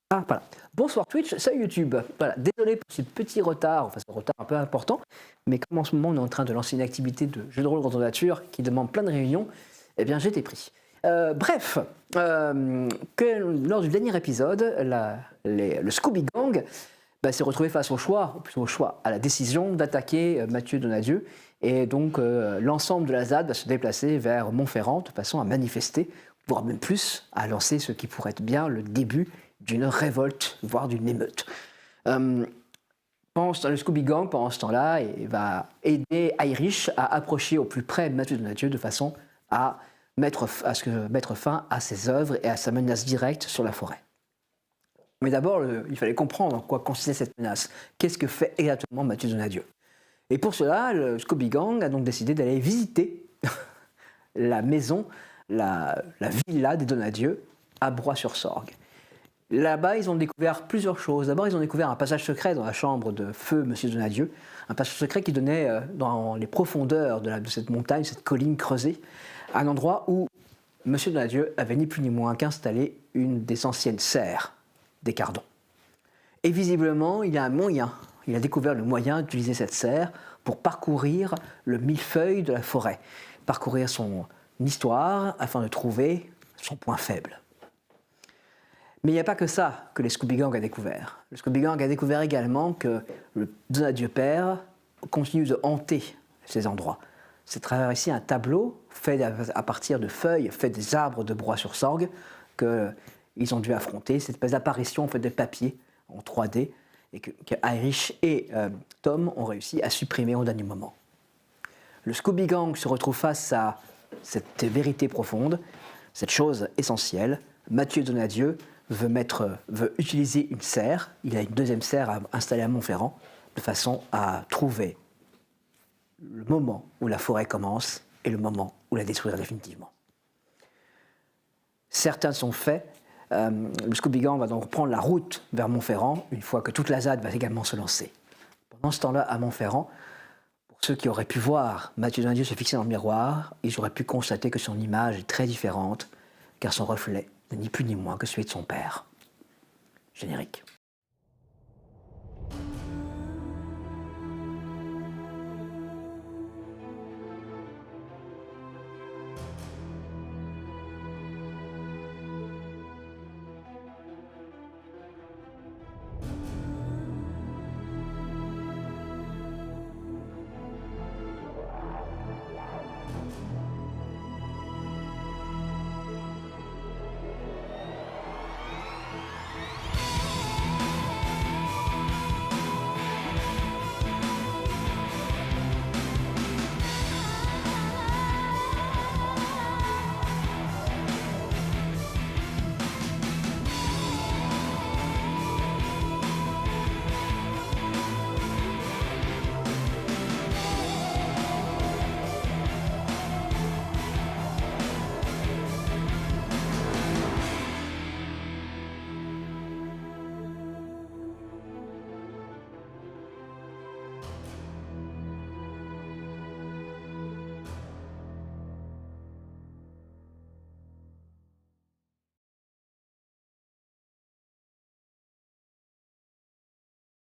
Ah, voilà. Bonsoir Twitch, salut YouTube. Voilà, désolé pour ce petit retard, enfin ce retard un peu important, mais comme en ce moment on est en train de lancer une activité de jeu de rôle contre nature qui demande plein de réunions, eh bien j'ai été pris. Bref, lors du dernier épisode, le Scooby Gang s'est retrouvé face au choix, ou plutôt au choix, à la décision d'attaquer Mathieu Donadieu, et donc l'ensemble de la ZAD va se déplacer vers Montferrand de façon à manifester, voire même plus, à lancer ce qui pourrait être bien le début d'une révolte, voire d'une émeute. Le Scooby Gang, pendant ce temps-là, va aider Irish à approcher au plus près de Mathieu Donadieu de façon à mettre fin à ses œuvres et à sa menace directe sur la forêt. Mais d'abord, il fallait comprendre en quoi consistait cette menace. Qu'est-ce que fait exactement Mathieu Donadieu? Et pour cela, le Scooby Gang a donc décidé d'aller visiter la maison, la villa des Donadieu à Broye-sur-Sorgue. Là-bas, ils ont découvert plusieurs choses. D'abord, ils ont découvert un passage secret dans la chambre de feu Monsieur Donadieu, un passage secret qui donnait dans les profondeurs de cette montagne, cette colline creusée, un endroit où Monsieur Donadieu avait ni plus ni moins qu'installé une des anciennes serres des Cardons. Et visiblement, il a découvert le moyen d'utiliser cette serre pour parcourir le millefeuille de la forêt, parcourir son histoire afin de trouver son point faible. Mais il n'y a pas que ça que les Scooby Gang a découvert. Le Scooby Gang a découvert également que le Donadieu père continue de hanter ces endroits. C'est à travers ici un tableau fait à partir de feuilles, fait des arbres de Broye-sur-Sorgue, qu'ils ont dû affronter, cette espèce d'apparition en fait de papier en 3D, et que Irish et Tom ont réussi à supprimer au dernier moment. Le Scooby Gang se retrouve face à cette vérité profonde, cette chose essentielle. Mathieu Donadieu veut utiliser une serre. Il a une deuxième serre à installer à Montferrand, de façon à trouver le moment où la forêt commence et le moment où la détruire définitivement. Certains sont faits. Le Scooby Gang va donc prendre la route vers Montferrand, une fois que toute la ZAD va également se lancer. Pendant ce temps-là, à Montferrand, pour ceux qui auraient pu voir Mathieu Donadieu se fixer dans le miroir, ils auraient pu constater que son image est très différente, car son reflet n'est ni plus ni moins que celui de son père. Générique.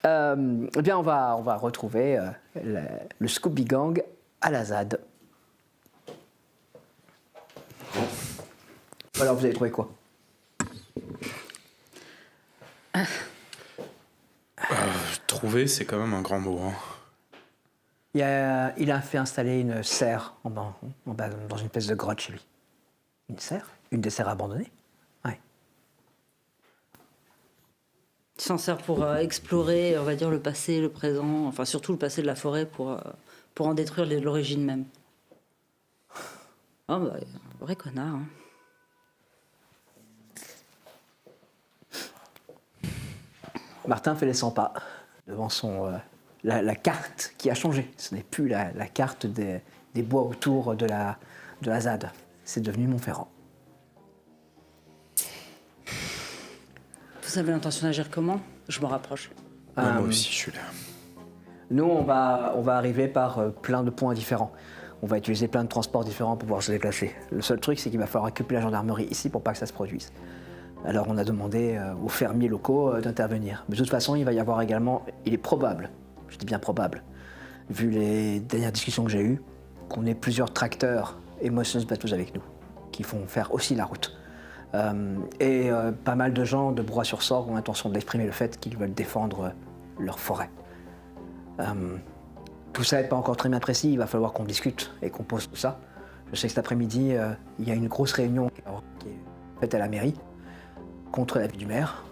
Eh bien, on va retrouver le Scooby Gang à la ZAD. Alors, vous avez trouvé quoi? Trouver, c'est quand même un grand mot. Hein. Il a fait installer une serre dans une espèce de grotte chez lui. Une serre? Une des serres abandonnées? Ouais. Il s'en sert pour explorer, on va dire, le passé, le présent, enfin surtout le passé de la forêt pour en détruire l'origine même. Oh bah, vrai connard. Hein. Martin fait les 100 pas devant la carte qui a changé. Ce n'est plus la carte des bois autour de la ZAD. C'est devenu Montferrand. Vous avez l'intention d'agir comment? Je me rapproche. Moi aussi, je suis là. Nous, on va arriver par plein de points différents. On va utiliser plein de transports différents pour pouvoir se déplacer. Le seul truc, c'est qu'il va falloir occuper la gendarmerie ici pour pas que ça se produise. Alors on a demandé aux fermiers locaux d'intervenir. Mais de toute façon, il va y avoir également, il est probable, je dis bien probable, vu les dernières discussions que j'ai eues, qu'on ait plusieurs tracteurs et moissonneuses batteuses avec nous, qui font faire aussi la route. Pas mal de gens de Broye-sur-Sorgue ont l'intention d'exprimer le fait qu'ils veulent défendre leur forêt. Tout ça n'est pas encore très bien précis, il va falloir qu'on discute et qu'on pose tout ça. Je sais que cet après-midi, il y a une grosse réunion qui est faite à la mairie contre l'avis du maire.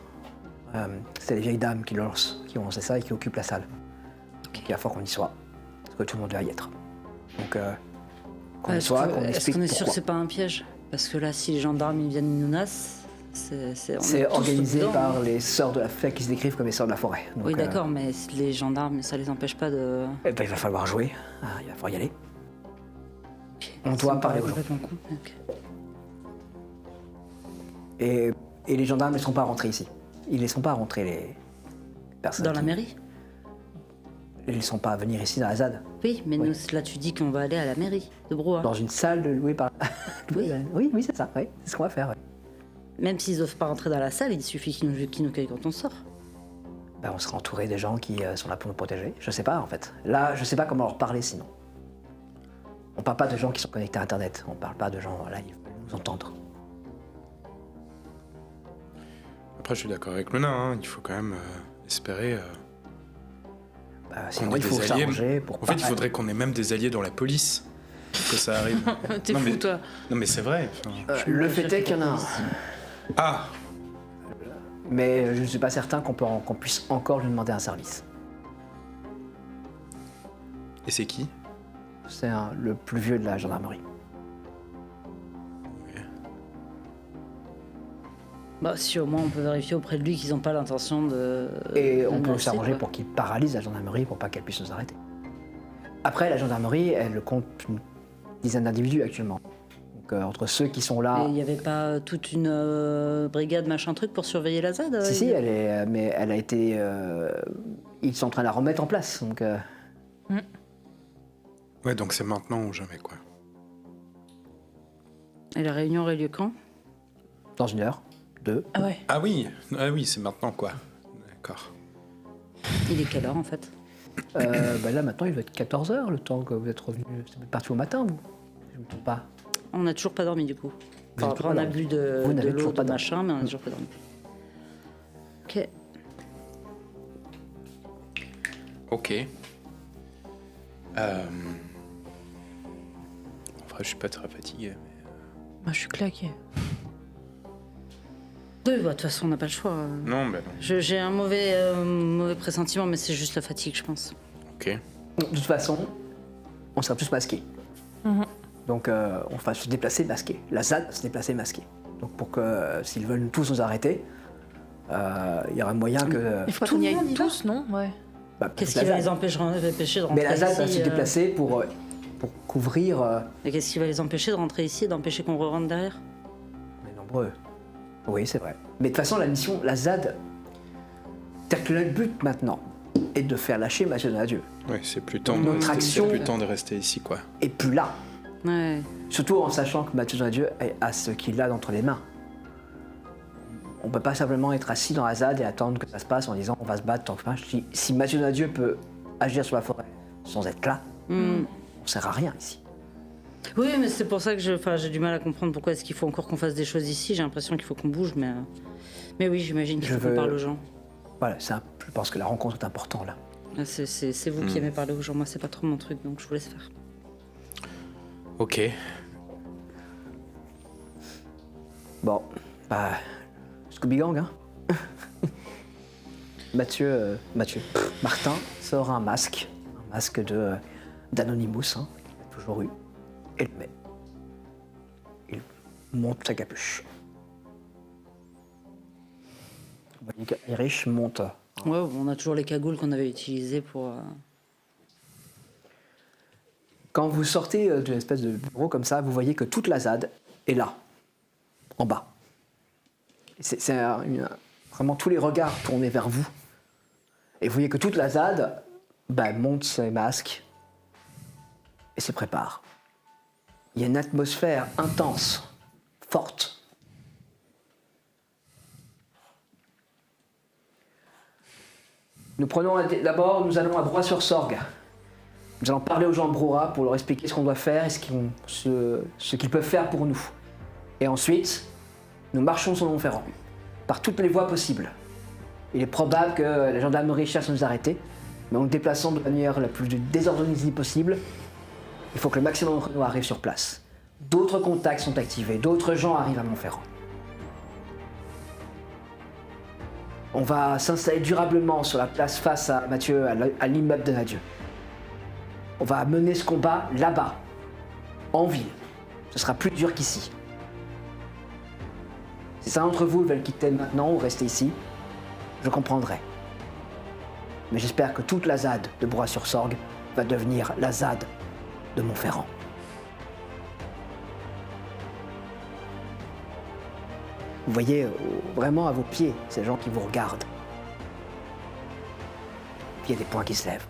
C'est les vieilles dames qui ont lancé ça et qui occupent la salle. Donc il va falloir qu'on y soit, parce que tout le monde doit y être. Donc qu'on y soit, qu'on Est-ce explique qu'on est sûr pourquoi. que c'est pas un piège? Parce que là, si les gendarmes ils viennent nous nassent, on est C'est tous organisé dedans. par les sœurs de la forêt qui se décrivent comme les sœurs de la forêt. Donc, Oui, d'accord, mais les gendarmes, ça les empêche pas de. Il va falloir jouer, il va falloir y aller. On Ça doit me parler paraît aux gens. complètement con. Ok. Et les gendarmes ne sont pas rentrés ici. Ils ne laissent pas rentrer les personnes. Dans la mairie? Ils ne sont pas à venir ici dans la ZAD. Oui, mais Oui. nous, là, tu dis qu'on va aller à la mairie de Brouhaha. Dans une salle louée par. Oui. oui, c'est ça. Oui, c'est ce qu'on va faire. Ouais. Même s'ils n'osent pas rentrer dans la salle, il suffit qu'ils nous cueillent quand on sort. Ben, on sera entouré des gens qui sont là pour nous protéger. Je sais pas en fait. Là, je sais pas comment leur parler sinon. On parle pas de gens qui sont connectés à Internet. On parle pas de gens là, ils veulent nous entendre. Après, je suis d'accord avec le nain, hein. Il faut quand même espérer Sinon, qu'on ait il faut des alliés. s'arranger pour En pas. fait, il faudrait qu'on ait même des alliés dans la police pour que ça arrive. T'es Non, fou, mais- toi. Non, mais c'est vrai. enfin. Le fait est qu'il y en a un. Ah, Mais je ne suis pas certain qu'on puisse encore lui demander un service. et c'est qui? C'est le plus vieux de la gendarmerie. Bah, si au moins on peut vérifier auprès de lui qu'ils n'ont pas l'intention de. Et de on peut menacer, s'arranger quoi. pour qu'il paralyse la gendarmerie pour pas qu'elle puisse nous arrêter. Après, la gendarmerie, elle compte une dizaine d'individus actuellement. Donc entre ceux qui sont là... Et il n'y avait pas toute une brigade machin truc pour surveiller la ZAD? Si, elle est, mais elle a été... ils sont en train de la remettre en place. Donc, Ouais, donc c'est maintenant ou jamais, quoi. Et la réunion aurait lieu quand? dans 1 heure, 2. Ah ouais. Ah oui, c'est maintenant, quoi. D'accord. Il est quelle heure en fait? Là, maintenant, il va être 14h, le temps que vous êtes revenu. Vous êtes parti au matin, vous? Je ne me trompe pas. On n'a toujours pas dormi du coup. Vous Enfin, êtes après, toujours on pas a dormi. bu de Vous n'avez l'eau, toujours de pas dormi. machin, mais on n'a toujours pas dormi. Ok. Ok. En vrai, je suis pas très fatigué. Moi, je suis claquée. Oui, bah, de toute façon, on n'a pas le choix. Non, ben non. J'ai un mauvais pressentiment, mais c'est juste la fatigue, je pense. Ok. De toute façon, on sera tous masqués. Donc, on va se déplacer masqués. La ZAD va se déplacer masquée. Donc, pour que s'ils veulent tous nous arrêter, il y aura moyen que. Il faut Tout qu'on y le monde aille y va tous, non? Ouais. Qu'est-ce la qui va ZAD. les empêcher de rentrer Mais la ZAD va ici se déplacer pour couvrir Et qu'est-ce qui va les empêcher de rentrer ici et d'empêcher qu'on re-rentre derrière? les nombreux. Oui, c'est vrai. Mais de toute façon, la mission, la ZAD, c'est-à-dire que le but maintenant est de faire lâcher Mathieu Donadieu. Ouais, c'est plus temps, Notre c'est action- plus temps de rester ici, quoi. Et plus là. Ouais. Surtout en sachant que Mathieu Donadieu a ce qu'il a entre les mains. On ne peut pas simplement être assis dans la ZAD et attendre que ça se passe en disant on va se battre tant que... Si Mathieu Donadieu peut agir sur la forêt sans être là, on ne sert à rien ici. Oui, mais c'est pour ça que j'ai du mal à comprendre pourquoi est-ce qu'il faut encore qu'on fasse des choses ici. J'ai l'impression qu'il faut qu'on bouge, mais oui, j'imagine qu'il Je faut qu'on veux- parle aux gens. Voilà, je pense que la rencontre est importante là. Là, c'est vous qui aimez parler aux gens. Moi, c'est pas trop mon truc, donc je vous laisse faire. Ok. Bon, bah, Scooby Gang, hein. Martin sort un masque d'Anonymous, hein, qu'il a toujours eu, et le met. Il monte sa capuche. Vous voyez qu'Irish monte. Ouais, on a toujours les cagoules qu'on avait utilisées pour. Quand vous sortez de l'espèce de bureau comme ça, vous voyez que toute la ZAD est là, en bas. C'est vraiment tous les regards tournés vers vous. Et vous voyez que toute la ZAD monte ses masques et se prépare. Il y a une atmosphère intense, forte. D'abord, nous allons à Broye-sur-Sorgue. Nous allons parler aux gens de Broye pour leur expliquer ce qu'on doit faire et ce qu'ils peuvent faire pour nous. Et ensuite, nous marchons sur Montferrand, par toutes les voies possibles. Il est probable que la gendarmerie cherche à nous arrêter, mais en nous déplaçant de manière la plus désordonnée possible, il faut que le maximum de nous arrive sur place. D'autres contacts sont activés, d'autres gens arrivent à Montferrand. On va s'installer durablement sur la place face à Mathieu, à l'immeuble de Nadieu. On va mener ce combat là-bas, en ville. Ce sera plus dur qu'ici. Si certains d'entre vous veulent quitter maintenant ou rester ici, je comprendrai. Mais j'espère que toute la ZAD de Broye-sur-Sorgue va devenir la ZAD de Montferrand. Vous voyez vraiment à vos pieds ces gens qui vous regardent. Puis il y a des poings qui se lèvent.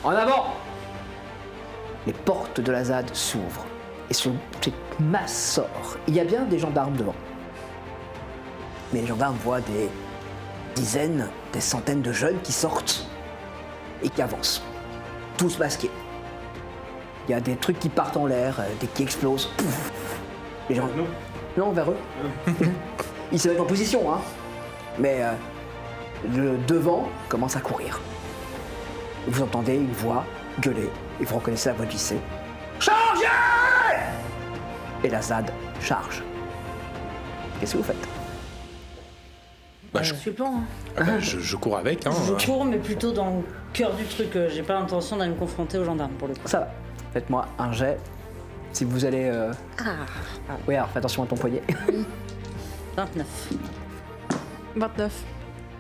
En avant! Les portes de la ZAD s'ouvrent et cette masse sort. Il y a bien des gendarmes devant. Mais les gendarmes voient des dizaines, des centaines de jeunes qui sortent et qui avancent. Tous masqués. Il y a des trucs qui partent en l'air, des qui explosent. Pouf. Les gens... Non, vers eux. Ils se mettent en position, hein. Mais le devant commence à courir. Vous entendez une voix gueuler et vous reconnaissez la voix de lycée. Chargez! Et la ZAD charge. Qu'est-ce que vous faites? Bah, Je suis plan. je cours avec. Hein. Je cours, mais plutôt dans le cœur du truc. J'ai pas l'intention d'aller me confronter aux gendarmes pour le coup. Ça va. Faites-moi un jet. Si vous allez... Oui, alors fais attention à ton poignet. 29. 29.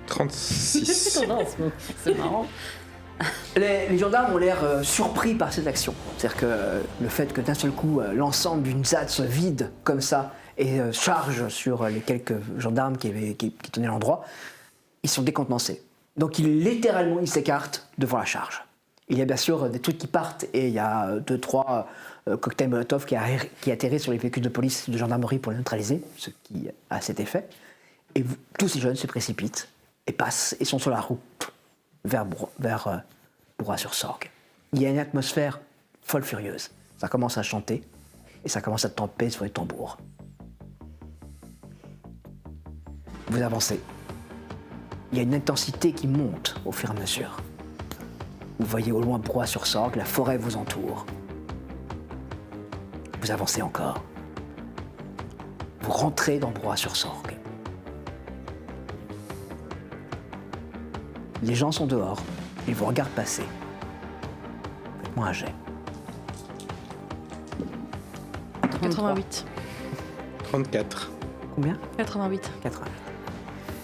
36. C'est marrant. Les gendarmes ont l'air surpris par cette action. C'est-à-dire que le fait que d'un seul coup, l'ensemble d'une ZAD se vide comme ça et charge sur les quelques gendarmes qui tenaient l'endroit, ils sont décontenancés. Donc littéralement, ils s'écartent devant la charge. Il y a bien sûr des trucs qui partent et il y a 2-3 cocktails Molotov qui atterrissent sur les véhicules de police et de gendarmerie pour les neutraliser, ce qui a cet effet. Et tous ces jeunes se précipitent et passent et sont sur la route vers Broye-sur-Sorgue. Il y a une atmosphère folle furieuse. Ça commence à chanter et ça commence à tamper sur les tambours. Vous avancez. Il y a une intensité qui monte au fur et à mesure. Vous voyez au loin Broye-sur-Sorgue, la forêt vous entoure. Vous avancez encore. Vous rentrez dans Broye-sur-Sorgue. Les gens sont dehors, ils vous regardent passer. Faites-moi un jet. 88. 34. Combien? 88. 80.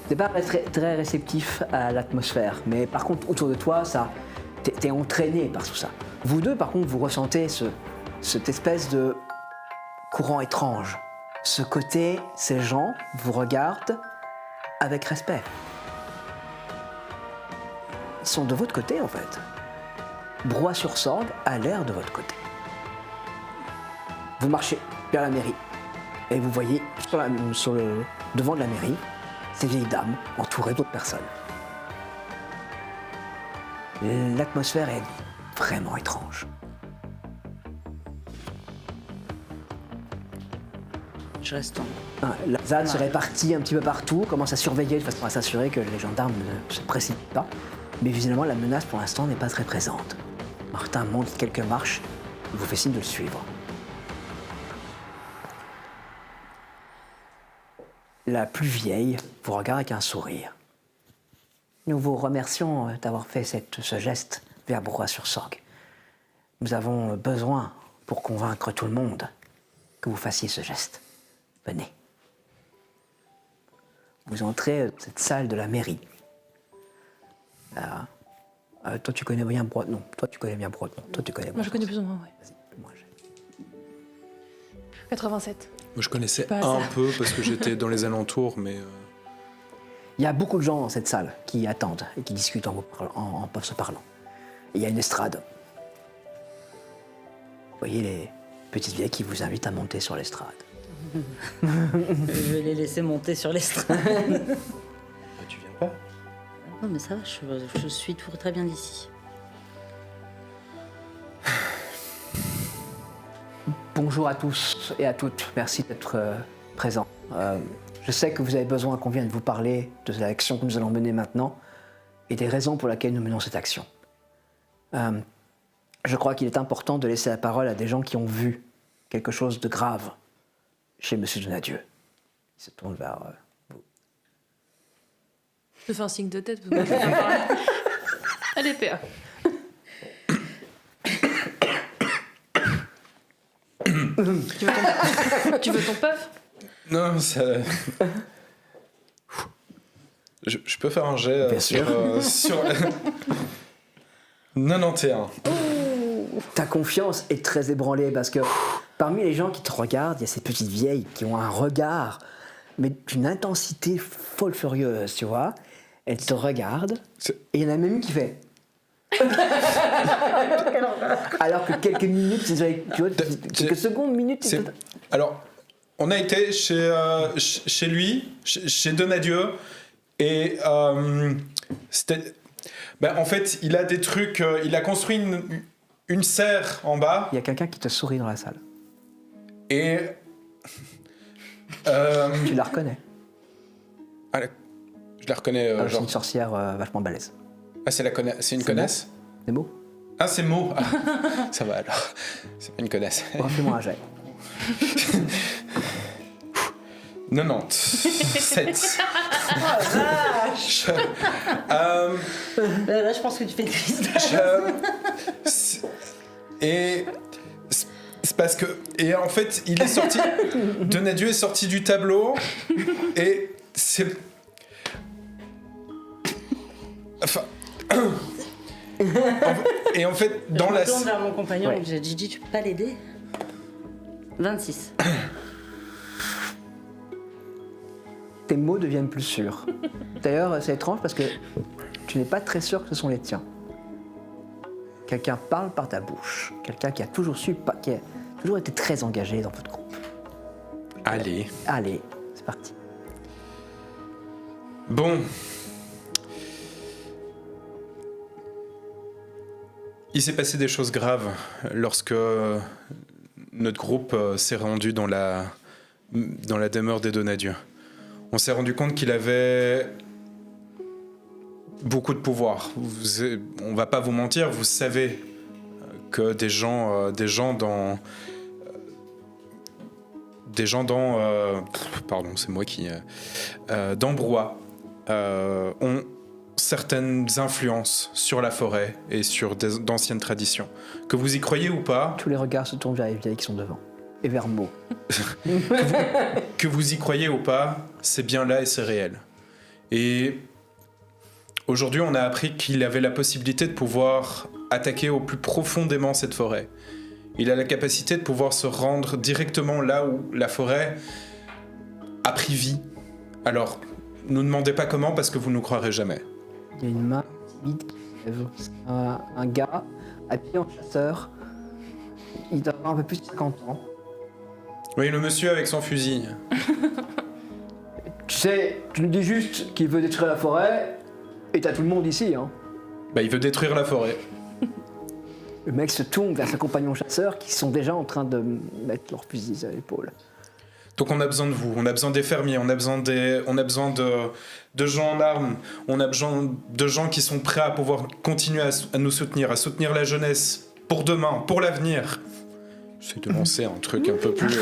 T'es pas très réceptif à l'atmosphère, mais par contre, autour de toi, t'es entraîné par tout ça. Vous deux, par contre, vous ressentez cette espèce de courant étrange. Ce côté, ces gens vous regardent avec respect. Ils sont de votre côté, en fait. Broye-sur-Sorgue a l'air de votre côté. Vous marchez vers la mairie et vous voyez sur le devant de la mairie ces vieilles dames entourées d'autres personnes. L'atmosphère est vraiment étrange. Je reste en... La ZAD se répartit un petit peu partout, commence à surveiller de façon à s'assurer que les gendarmes ne se précipitent pas. Mais visiblement, la menace pour l'instant n'est pas très présente. Martin monte quelques marches, il vous fait signe de le suivre. La plus vieille vous regarde avec un sourire. Nous vous remercions d'avoir fait ce geste vers Broye-sur-Sorgue. Nous avons besoin, pour convaincre tout le monde, que vous fassiez ce geste. Venez. Vous entrez dans cette salle de la mairie. Là, toi tu connais bien Broye. Non, toi tu connais bien Broye. Non, toi tu connais Moi je connais plus ou moins, ouais. Vas-y, fais-moi un jet. 87. Moi, je connaissais Pas un ça. peu parce que j'étais dans les alentours, mais Il y a beaucoup de gens dans cette salle qui attendent et qui discutent en se parlant. Et il y a une estrade. Vous voyez les petites vieilles qui vous invitent à monter sur l'estrade. Je vais les laisser monter sur l'estrade. tu viens pas? Non, mais ça va, je suis tout très bien d'ici. Bonjour à tous et à toutes, merci d'être présents. Je sais que vous avez besoin qu'on vienne vous parler de l'action que nous allons mener maintenant et des raisons pour lesquelles nous menons cette action. Je crois qu'il est important de laisser la parole à des gens qui ont vu quelque chose de grave chez Monsieur Donadieu. Il se tourne vers vous. Je te fais un signe de tête. Parce que je vais pas parler. Allez, PA. Tu veux ton puff? Non, ça... Je peux faire un jet Bien sûr. sur 91. Ta confiance est très ébranlée parce que parmi les gens qui te regardent, il y a ces petites vieilles qui ont un regard, mais d'une intensité folle furieuse, tu vois. Elles te regardent C'est- et il y en a même une qui fait. Alors que quelques minutes, tu vois, quelques secondes, minutes. C'est- Alors, on a été chez lui, chez Donadieu, et c'était... Ben, en fait, il a des trucs... il a construit une serre en bas, Il y a quelqu'un qui te sourit dans la salle. et... Tu la reconnais. Je la reconnais, C'est genre... une sorcière vachement balèze. Ah, c'est une C'est connasse? Des mots. Ah, c'est Mo. Ah, ça va alors. C'est pas une connasse. Refais-moi un jet. 97. Là, je pense que tu fais une crise. Et c'est parce que... Et en fait, il est sorti... Donadieu est sorti du tableau, et c'est... Enfin... Et en fait, dans je la... me tourne vers mon compagnon Ouais. et je dis, tu peux pas l'aider? 26. Tes mots deviennent plus sûrs. D'ailleurs, c'est étrange parce que tu n'es pas très sûr que ce sont les tiens. Quelqu'un parle par ta bouche. Quelqu'un qui a toujours qui a toujours été très engagé dans votre groupe. Allez. Allez, c'est parti. Bon. Il s'est passé des choses graves lorsque notre groupe s'est rendu dans la demeure des Donadieu. On s'est rendu compte qu'il avait beaucoup de pouvoir. On va pas vous mentir, vous savez que des gens pardon, c'est moi qui d'Ambrois ont certaines influences sur la forêt et sur d'anciennes traditions. Que vous y croyez ou pas, Tous les regards se tournent vers les vieilles qui sont devant. Et vers Mo. que vous y croyez ou pas, c'est bien là et c'est réel. Et aujourd'hui, on a appris qu'il avait la possibilité de pouvoir attaquer au plus profondément cette forêt. Il a la capacité de pouvoir se rendre directement là où la forêt a pris vie. Alors, ne nous demandez pas comment parce que vous ne nous croirez jamais. Il y a une main timide qui se lève. C'est un gars habillé en chasseur. Il doit avoir un peu plus de 50 ans. Oui, le monsieur avec son fusil. Tu sais, tu nous dis juste qu'il veut détruire la forêt, et t'as tout le monde ici, hein. Bah, il veut détruire la forêt. Le mec se tourne vers ses compagnons chasseurs qui sont déjà en train de mettre leurs fusils à l'épaule. Donc on a besoin de vous, on a besoin des fermiers, on a besoin de gens en armes, on a besoin de gens qui sont prêts à pouvoir continuer à nous soutenir, à soutenir la jeunesse pour demain, pour l'avenir. J'essaie de lancer un truc un peu plus...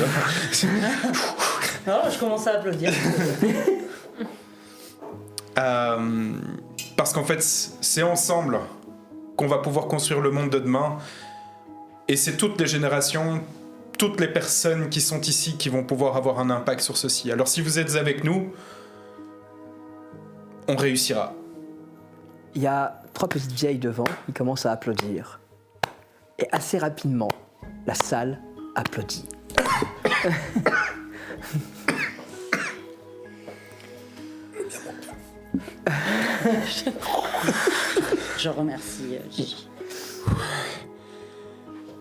Non, je commence à applaudir. Parce qu'en fait, c'est ensemble qu'on va pouvoir construire le monde de demain. Et c'est toutes les générations, toutes les personnes qui sont ici qui vont pouvoir avoir un impact sur ceci. Alors si vous êtes avec nous, on réussira. Il y a 3 petites vieilles devant, ils commencent à applaudir. Et assez rapidement, la salle applaudit. Je remercie Gigi.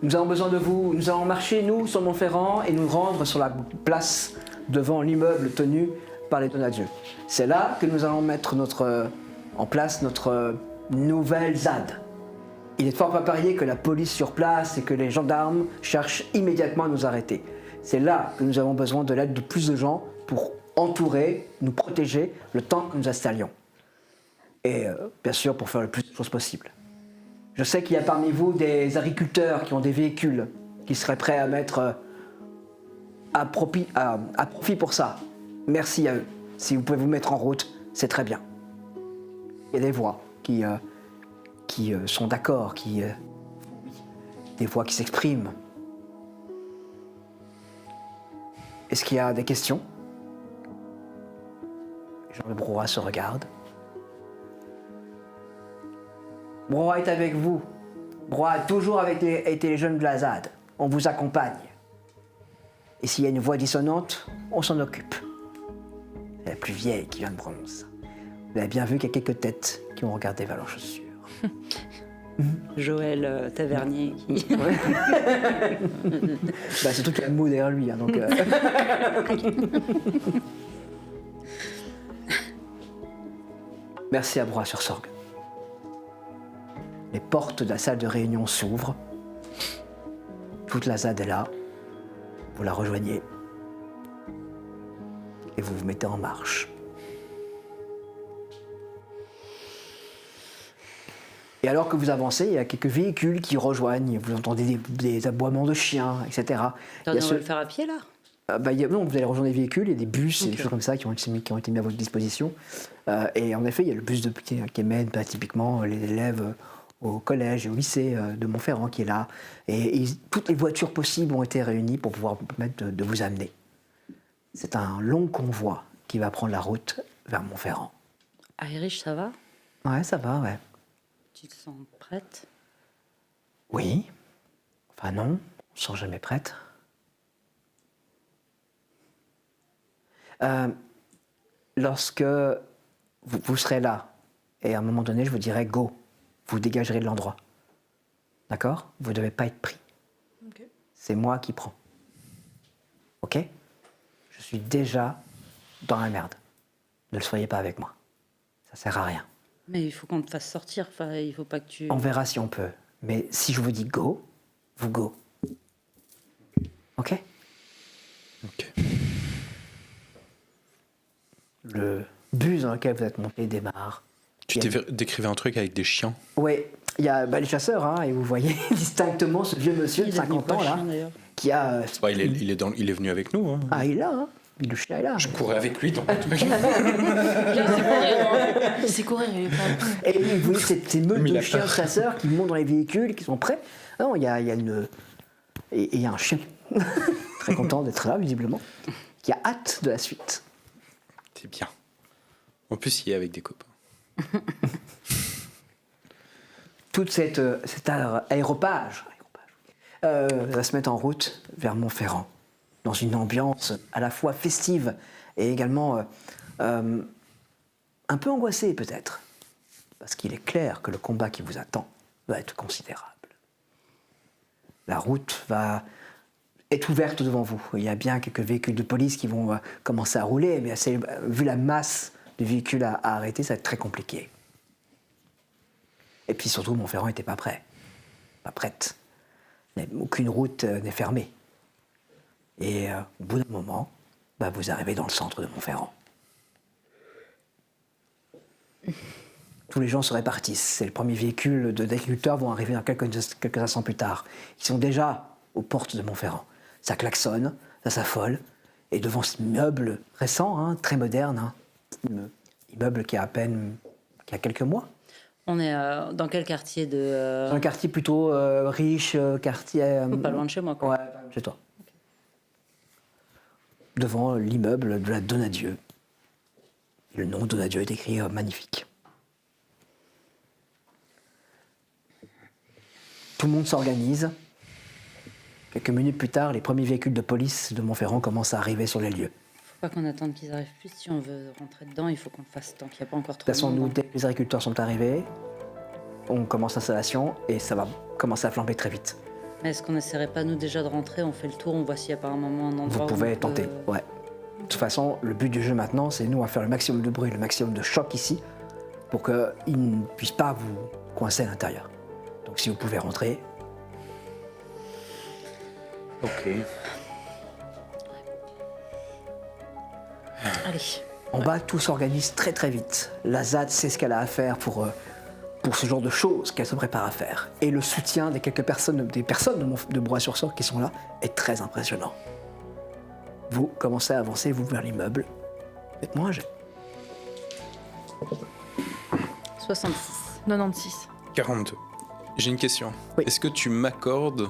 Nous avons besoin de vous. Nous allons marcher, nous, sur Montferrand et nous rendre sur la place devant l'immeuble tenu par les Donadieu. C'est là que nous allons mettre notre en place notre nouvelle ZAD. Il est fort à parier que la police sur place et que les gendarmes cherchent immédiatement à nous arrêter. C'est là que nous avons besoin de l'aide de plus de gens pour entourer, nous protéger le temps que nous installions. Et bien sûr pour faire le plus de choses possible. Je sais qu'il y a parmi vous des agriculteurs qui ont des véhicules qui seraient prêts à mettre à profit pour ça. Merci à eux. Si vous pouvez vous mettre en route, c'est très bien. Il y a des voix qui sont d'accord, des voix qui s'expriment. Est-ce qu'il y a des questions? Jean le Brouhaha se regarde. Brouhaha est avec vous. Brouhaha a toujours été les jeunes de la ZAD. On vous accompagne. Et s'il y a une voix dissonante, on s'en occupe. C'est la plus vieille qui vient de prononcer ça. Vous avez bien vu qu'il y a quelques têtes qui ont regardé vers leurs chaussures. Joël Tavernier qui... Surtout qu'il y a le mot derrière lui. Hein, donc, Merci à Brouhaha sur Sorgue. Les portes de la salle de réunion s'ouvrent. Toute la ZAD est là. Vous la rejoignez. Et vous vous mettez en marche. Et alors que vous avancez, il y a quelques véhicules qui rejoignent. Vous entendez des aboiements de chiens, etc. On va le faire à pied, là? Non, vous allez rejoindre des véhicules, il y a des bus et des choses comme ça qui ont été mis à votre disposition. Et en effet, il y a le bus qui mène typiquement les élèves au collège et au lycée de Montferrand qui est là. Et toutes les voitures possibles ont été réunies pour pouvoir vous permettre de vous amener. C'est un long convoi qui va prendre la route vers Montferrand. Irish, ça va? Ouais, ça va, ouais. Tu te sens prête? Oui. Enfin non, on ne se sent jamais prête. Lorsque vous serez là, et à un moment donné, je vous dirai « go », vous dégagerez de l'endroit. D'accord? Vous ne devez pas être pris. Ok. C'est moi qui prends. Ok? Je suis déjà dans la merde. Ne le soyez pas avec moi. Ça sert à rien. Mais il faut qu'on te fasse sortir, enfin, il faut pas que tu... On verra si on peut. Mais si je vous dis « go », vous go. Ok? Ok. Le bus dans lequel vous êtes monté démarre. Tu décrivais un truc avec des chiens. Oui, il y a les chasseurs, hein, et vous voyez distinctement ce vieux monsieur de 50 ans là, qui a... il est venu avec nous. Hein. Ah, il est là, hein. Le chien est là. Je courais avec lui dans le truc. Il sait courir, il est pas... Et vous voyez ces meutes de chiens chasseurs qui montent dans les véhicules, qui sont prêts. Non, il y a un chien, très content d'être là, visiblement, qui a hâte de la suite. C'est bien. En plus, il est avec des copains. Toute cet aéropage va se mettre en route vers Montferrand, dans une ambiance à la fois festive et également un peu angoissée peut-être, parce qu'il est clair que le combat qui vous attend va être considérable. La route est ouverte devant vous. Il y a bien quelques véhicules de police qui vont commencer à rouler, mais vu la masse de véhicules à arrêter, ça va être très compliqué. Et puis surtout, Montferrand n'était pas prêt, pas prête. Aucune route n'est fermée. Et au bout d'un moment, vous arrivez dans le centre de Montferrand. Tous les gens se répartissent. Les premiers véhicules d'agriculteurs vont arriver dans quelques instants plus tard. Ils sont déjà aux portes de Montferrand. Ça klaxonne, ça s'affole. Et devant cet immeuble récent, hein, très moderne, hein, immeuble qui a quelques mois. On est dans quel quartier de... Dans un quartier plutôt riche, quartier... Pas loin de chez moi, quoi. Ouais, pas loin de chez toi. Okay. Devant l'immeuble de la Donadieu. Le nom Donadieu est écrit magnifique. Tout le monde s'organise. Quelques minutes plus tard, les premiers véhicules de police de Montferrand commencent à arriver sur les lieux. Faut pas qu'on attende qu'ils arrivent plus. Si on veut rentrer dedans, il faut qu'on le fasse tant qu'il n'y a pas encore trop de toute façon, de monde. nous, dès que les agriculteurs sont arrivés, on commence l'installation et ça va commencer à flamber très vite. Mais est-ce qu'on n'essaierait pas, nous, déjà de rentrer? On fait le tour, on voit s'il n'y a pas un moment, un endroit Vous pouvez où on tenter, ouais. De toute façon, le but du jeu maintenant, c'est nous à faire le maximum de bruit, le maximum de choc ici, pour qu'ils ne puissent pas vous coincer à l'intérieur. Donc si vous pouvez rentrer, Ok. Allez. en bas, tout s'organise très très vite. La ZAD sait ce qu'elle a à faire pour ce genre de choses qu'elle se prépare à faire. Et le soutien des quelques personnes, de Broye-sur-Sorgue qui sont là, est très impressionnant. Vous commencez à avancer, vous, vers l'immeuble. Faites-moi un jet. 66. 96. 42. J'ai une question. Oui. Est-ce que tu m'accordes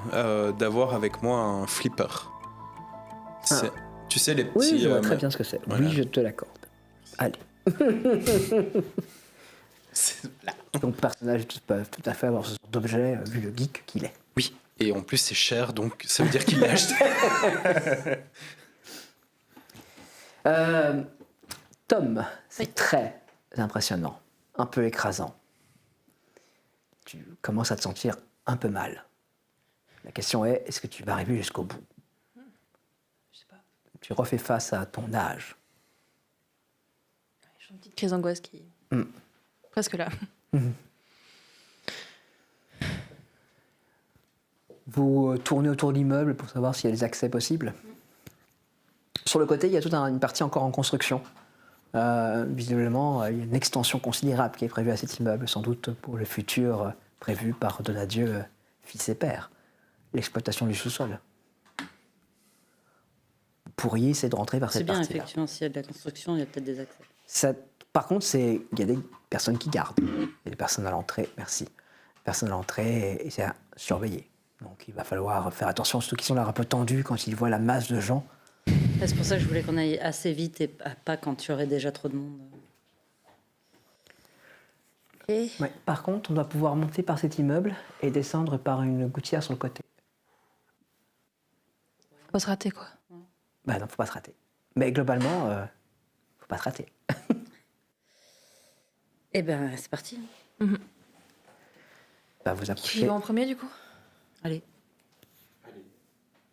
d'avoir avec moi un flipper? Tu sais, les petits... Oui, je vois très bien ce que c'est. voilà. Oui, je te l'accorde. Allez. Donc, personnage peut tout à fait avoir ce genre d'objet, vu le geek qu'il est. Oui, et en plus c'est cher, donc ça veut dire qu'il l'a acheté. Tom, c'est très impressionnant, un peu écrasant. Tu commences à te sentir un peu mal. La question est-ce que tu vas arriver jusqu'au bout? Je sais pas. Tu refais face à ton âge. J'ai une petite crise d'angoisse qui. Presque là. Vous tournez autour de l'immeuble pour savoir s'il y a des accès possibles. Sur le côté, il y a toute une partie encore en construction. Visiblement, il y a une extension considérable qui est prévue à cet immeuble, sans doute pour le futur prévu par Donadieu, fils et père. L'exploitation du sous-sol. Vous pourriez essayer de rentrer par C'est cette bien, partie-là. effectivement, s'il y a de la construction, il y a peut-être des accès. Par contre, il y a des personnes qui gardent. Il y a des personnes à l'entrée, merci. Des personnes à l'entrée et c'est à surveiller. Donc il va falloir faire attention, surtout qu'ils sont là un peu tendus quand ils voient la masse de gens. C'est pour ça que je voulais qu'on aille assez vite et pas quand il y aurait déjà trop de monde. Ok. Ouais. Par contre, on doit pouvoir monter par cet immeuble et descendre par une gouttière sur le côté. Faut pas se rater, quoi. Bah non, faut pas se rater. Mais globalement, faut pas se rater. Eh ben, c'est parti. Bah, vous Qui approchez. va en premier, du coup? Allez.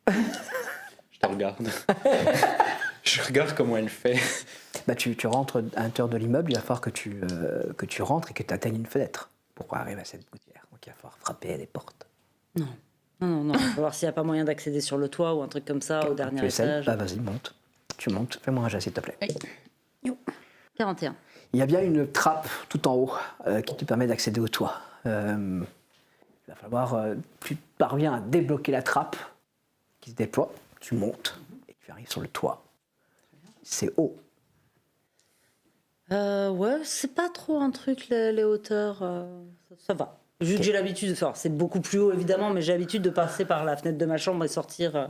Je te regarde. Je regarde comment elle fait. Bah, tu rentres à l'intérieur de l'immeuble, il va falloir que tu rentres et que tu atteignes une fenêtre pour arriver à cette gouttière. Donc il va falloir frapper à des portes. Non. Non. On va voir s'il n'y a pas moyen d'accéder sur le toit ou un truc comme ça, au dernier Tu essaies? étage. Bah vas-y, monte. Tu montes, fais-moi un jet s'il te plaît. Oui. 41. Il y a bien une trappe tout en haut qui te permet d'accéder au toit. Il va falloir, tu parviens à débloquer la trappe qui se déploie, tu montes et tu arrives sur le toit. C'est haut. Ouais, c'est pas trop un truc, les hauteurs. Ça va. J'ai l'habitude de faire. C'est beaucoup plus haut, évidemment, mais j'ai l'habitude de passer par la fenêtre de ma chambre et sortir,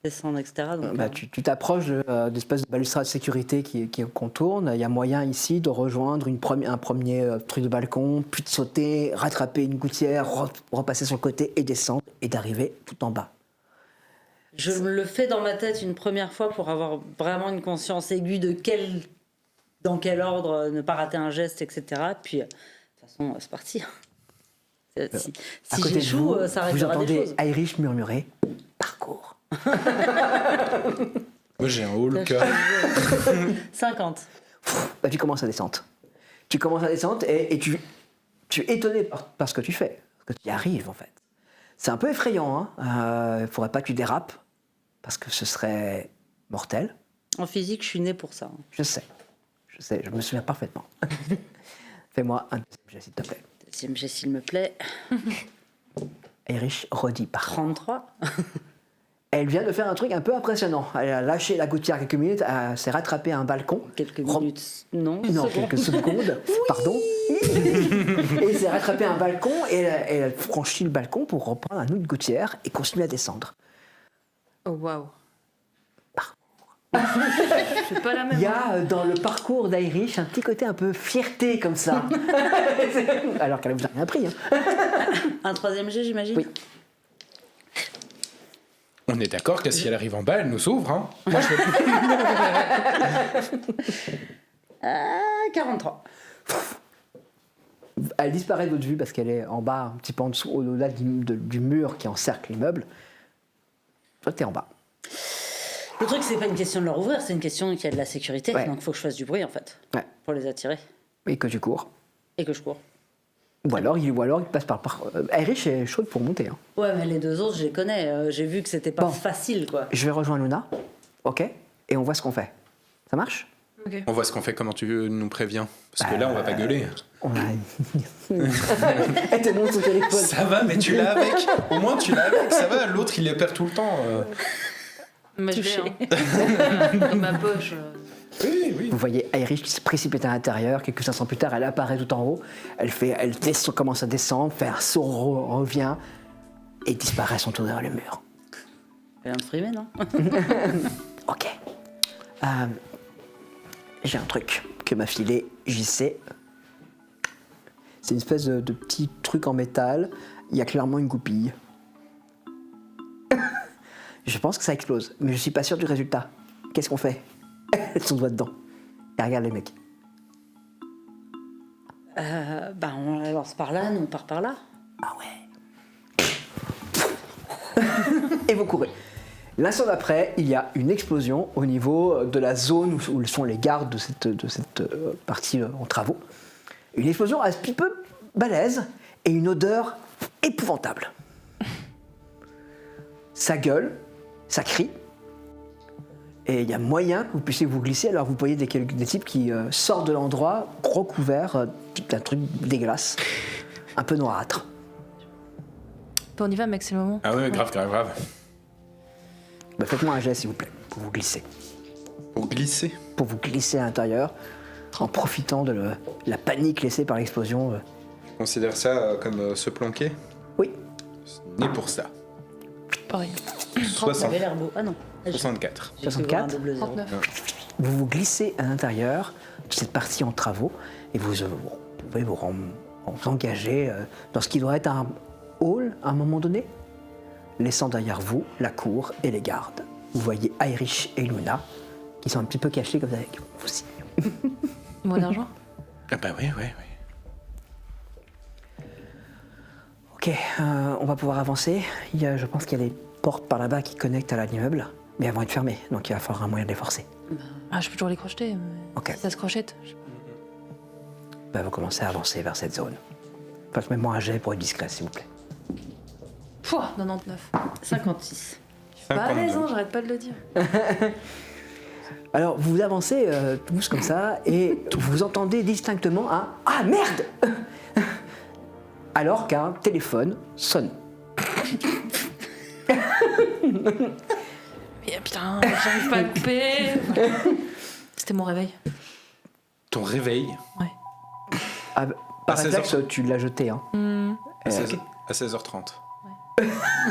descendre, etc. Donc, Bah, tu t'approches d'espèce de balustrade de sécurité qui contourne. Il y a moyen ici de rejoindre un premier truc de balcon, puis de sauter, rattraper une gouttière, repasser sur le côté et descendre et d'arriver tout en bas. je me le fais dans ma tête une première fois pour avoir vraiment une conscience aiguë de dans quel ordre ne pas rater un geste, etc. Puis, de toute façon, c'est parti. Si À côté de j'échoue, vous, ça vous réglera des entendez choses. Irish murmurer « Parcours ». Moi j'ai un haut le cœur. 50. Bah, tu commences à descendre. Tu commences à descendre et tu es étonné par ce que tu fais, parce que tu y arrives en fait. C'est un peu effrayant, hein. Il ne faudrait pas que tu dérapes, parce que ce serait mortel. En physique, je suis née pour ça. Je sais, je me souviens parfaitement. Fais-moi un deuxième jet, s'il te plaît. Deuxième jet, s'il me plaît. Erich redit par 33. Elle vient de faire un truc un peu impressionnant. Elle a lâché la gouttière quelques minutes, elle s'est rattrapée à un balcon. Quelques minutes. Non, Non, quelques secondes, pardon. Et s'est rattrapée à un balcon et elle a franchi le balcon pour reprendre un autre gouttière et continuer à descendre. Oh, waouh. Ah. C'est pas la même. Il y a dans le parcours d'Irish un petit côté un peu fierté comme ça. Alors qu'elle vous a rien appris. Hein. Un troisième jet, j'imagine. Oui. On est d'accord que si elle arrive en bas, elle nous ouvre. Hein. 43. Elle disparaît de votre vue parce qu'elle est en bas, un petit peu en dessous, au-delà du mur qui encercle l'immeuble. Toi, t'es en bas. Le truc, c'est pas une question de leur ouvrir, c'est une question qu'il y a de la sécurité. Ouais. Donc, il faut que je fasse du bruit, en fait, Ouais. pour les attirer. Et que tu cours. Et que je cours. Ou alors il passe par. Irish est chaude pour monter. Hein. Ouais, mais les deux autres, je les connais. J'ai vu que c'était pas Bon. facile, quoi. Je vais rejoindre Luna, ok, et on voit ce qu'on fait. Ça marche? Ok. On voit ce qu'on fait, comment tu nous préviens. Parce que là, on va pas gueuler. On a. Elle te montre son téléphone. Ça va, mais tu l'as avec. Au moins, tu l'as avec, ça va. L'autre, il les perd tout le temps. Mais je Touché. l'ai, hein. Dans ma poche. Oui, oui. Vous voyez Irish qui se précipite à l'intérieur. Quelques instants plus tard, elle apparaît tout en haut. Elle descend, commence à descendre, fait un saut, revient et disparaît à son tour derrière le mur. Elle vient de frimer, non? Ok. J'ai un truc que m'a filé JC. C'est une espèce de petit truc en métal. Il y a clairement une goupille. Je pense que ça explose, mais je suis pas sûr du résultat. Qu'est-ce qu'on fait? Son doigt dedans. Et regarde les mecs. On la lance par là, nous on part par là. Ah ouais. Et vous courez. L'instant d'après, il y a une explosion au niveau de la zone où sont les gardes de cette partie en travaux. Une explosion un petit peu balèze et une odeur épouvantable. Ça gueule, ça crie. Et il y a moyen que vous puissiez vous glisser. Alors vous voyez des types qui sortent de l'endroit, gros couvert, d'un truc dégueulasse, un peu noirâtre. Bon, on y va, mec, c'est le moment. Ah ouais, grave. Bah, faites-moi un jet, s'il vous plaît, pour vous glisser. Pour glisser. Pour vous glisser à l'intérieur, en profitant de la panique laissée par l'explosion. Je considère ça comme se planquer. Oui, Né pour ça. Pareil. Ça 60. avait l'air beau. Ah non. 64. J'ai cru voir un 64. double zéro. 39. vous vous glissez à l'intérieur de cette partie en travaux et vous pouvez vous engager dans ce qui doit être un hall à un moment donné, laissant derrière vous la cour et les gardes. Vous voyez Irish et Luna qui sont un petit peu cachés comme ça avec vous aussi. Moins d'argent. Ah bah oui. Ok, on va pouvoir avancer. Je pense qu'il y a des portes par là-bas qui connectent à l'immeuble, mais elles vont être fermées, donc il va falloir un moyen de les forcer. Ah, je peux toujours les crocheter. Mais... Ok. Si ça se crochette. Bah, vous commencez à avancer vers cette zone. Faites-moi un jet pour être discret, s'il vous plaît. Pouah, 99. 56. Pas à l'aise, 52. hein, j'arrête pas de le dire. Alors, vous avancez tous comme ça, et vous entendez distinctement un « Ah, merde !» alors qu'un téléphone sonne. Mais putain, j'arrive pas à couper. C'était mon réveil. Ton réveil Ouais. Ah, par À 16 réflexe, heures. tu l'as jeté. Hein. à 16h30.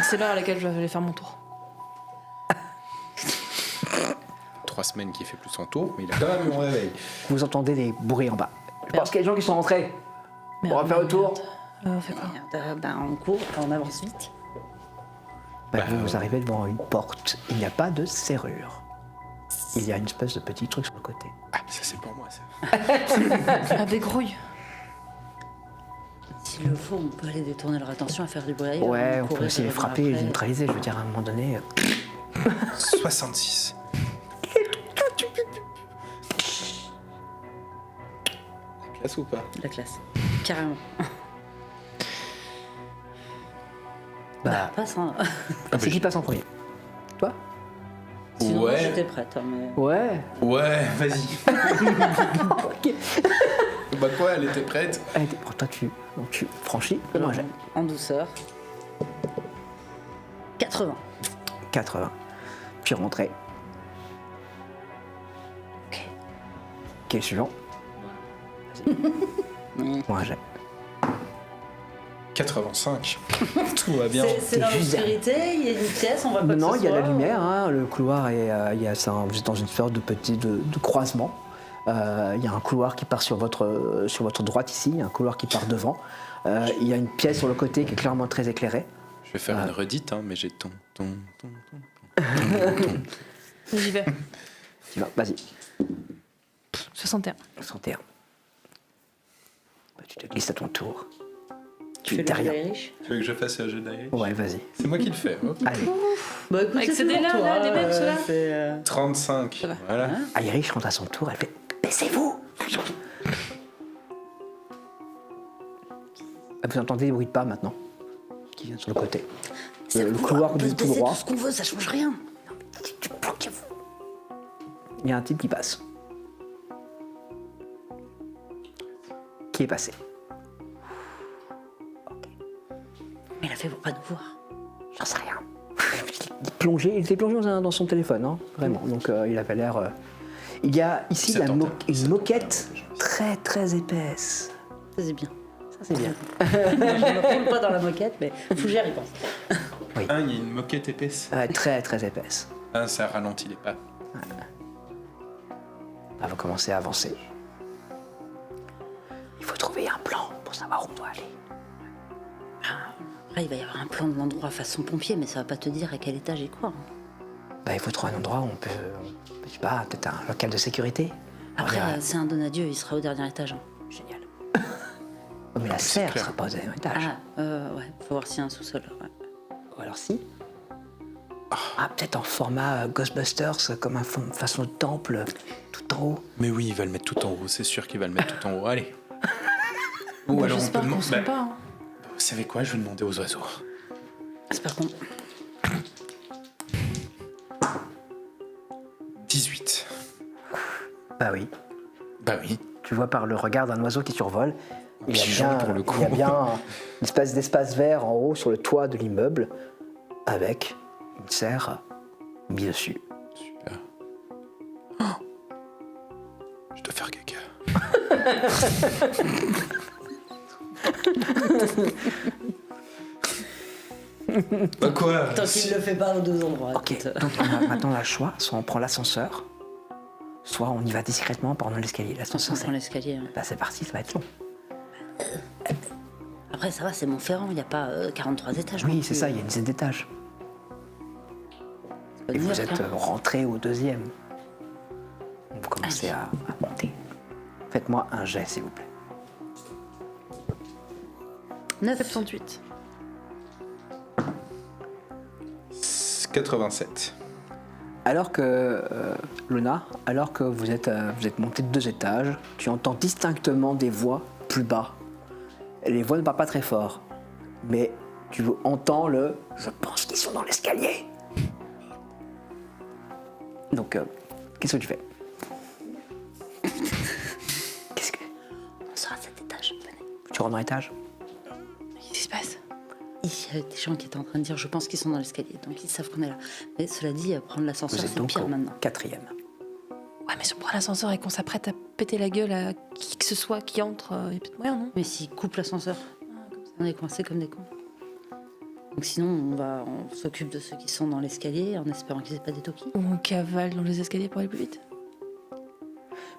C'est l'heure à laquelle je vais aller faire mon tour. 3 semaines qu'il fait plus son tour, mais il a quand même mon réveil. Vous entendez des bruits en bas. Je pense qu'il y a des gens qui sont rentrés. On va faire le tour. On fait quoi? On court, on avance vite. Vous arrivez devant une porte. Il n'y a pas de serrure. Il y a une espèce de petit truc sur le côté. Ah, ça c'est pour moi, ça. Ah, des grouilles. S'il le faut, on peut aller détourner leur attention à faire du bruit. ailleurs, Ouais, on peut courir, aussi les revenir frapper et les après. neutraliser. Je veux dire, à un moment donné. 66. La classe ou pas? La classe. Carrément. Bah, Passe, hein. c'est qui passe en premier? Toi? Sinon, moi, Ouais. j'étais prête. hein, mais... Ouais. Ouais, vas-y. Ok. Bah quoi, elle était prête? Allez, toi, tu franchis. Moi, j'ai En douceur. 80. 80. Puis rentrer. Ok. Quel suivant? Moi, j'ai. 85. Tout va bien. C'est dans juste l'obscurité, il y a une pièce, on voit pas Non, que ce il y a la soit, lumière, hein, le couloir est, vous êtes dans une sorte de petit de croisement. Il y a un couloir qui part sur votre droite ici, il y a un couloir qui part devant. Il y a une pièce sur le côté qui est clairement très éclairée. Je vais faire une redite, hein, mais j'ai ton. J'y vais. Tu vas, vas-y, 61. 61. Bah, tu te glisses à ton tour. Tu fais le derrière. jeu riche. Tu veux que je fasse un jeu d'Irish? Ouais, vas-y. C'est moi qui le fais. Hop. Allez, Bah écoute, Avec c'est ces toujours dés-là, toi, là, les mêmes, ceux-là c'est, 35. va. Voilà. Irish rentre à son tour, elle fait « Baissez-vous !» Vous entendez des bruits de pas maintenant qui viennent sur le côté. C'est Le fou, couloir on peut du se tout baisser droit. tout ce qu'on veut, ça change rien. Tu bloques. Il y a un type qui passe. Qui est passé. Mais il a fait pour pas nous voir. J'en sais rien. Il était plongé dans son téléphone, hein, vraiment. Donc il avait l'air. Il y a ici Ça tente. une moquette très très épaisse. Ça c'est bien. Ça c'est bien. Je ne roule pas dans la moquette, mais Fougère y pense. Ah, il y a une moquette épaisse. Ouais, très très épaisse. Ah, ça ralentit les pas. Elle va commencer à avancer. Il faut trouver un plan pour savoir où on doit aller. Après, il va y avoir un plan de l'endroit façon pompier, mais ça va pas te dire à quel étage et quoi. Bah, il faut trouver un endroit où on peut. Je sais pas, peut-être un local de sécurité. Après, Regarde. c'est un donadieu, il sera au dernier étage. Hein. Génial. Oh, mais la serre clair. sera pas au dernier étage. Ouais, faut voir s'il y a un sous-sol. Ouais. Ou alors si. Ah, peut-être en format Ghostbusters, comme un façon de temple, tout en haut. Mais oui, il va le mettre tout en haut, c'est sûr qu'il va le mettre tout en haut. Allez. Ou alors on peut J'espère qu'on demander. se trompe pas. Hein. Vous savez quoi, je vais demander aux oiseaux. C'est par contre. 18. Bah oui. Bah oui. Tu vois par le regard d'un oiseau qui survole. Il y a Pigeon, bien, pour le coup. il y a bien une espèce d'espace vert en haut sur le toit de l'immeuble avec une serre mise dessus. Super. Oh, je dois faire caca. Bah quoi Tant qu'il le fait pas aux deux endroits. Ok, écoute. donc maintenant on a le choix, soit on prend l'ascenseur, soit on y va discrètement pendant l'escalier. On L'ascenseur, prend l'escalier. Ouais. bah, c'est parti, ça va être long. Après, ça va, c'est Montferrand, il n'y a pas 43 étages. non Oui, plus. c'est ça, il y a une dizaine d'étages. C'est pas Et New vous York, êtes hein. rentré au deuxième. Vous commencez à monter. Faites-moi un jet, s'il vous plaît. 9. 78. 87. Alors que, Luna, alors que vous êtes monté de 2 étages, tu entends distinctement des voix plus bas. Et les voix ne parlent pas très fort, mais tu entends le « je pense qu'ils sont dans l'escalier ». Donc, qu'est-ce que tu fais? Qu'est-ce que... On sera à cet étage. Venez. Tu rentres dans l'étage? Qu'est-ce qui se passe? Il y a des gens qui étaient en train de dire je pense qu'ils sont dans l'escalier, donc ils savent qu'on est là. Mais cela dit, prendre l'ascenseur, Vous êtes c'est donc pire au maintenant. 4e. Ouais, mais si on prend l'ascenseur et qu'on s'apprête à péter la gueule à qui que ce soit qui entre, il y a peut-être moyen, non? Mais s'ils coupent l'ascenseur, on est coincés comme des cons. Donc sinon, on s'occupe de ceux qui sont dans l'escalier en espérant qu'ils aient pas des toquis. Ou on cavale dans les escaliers pour aller plus vite.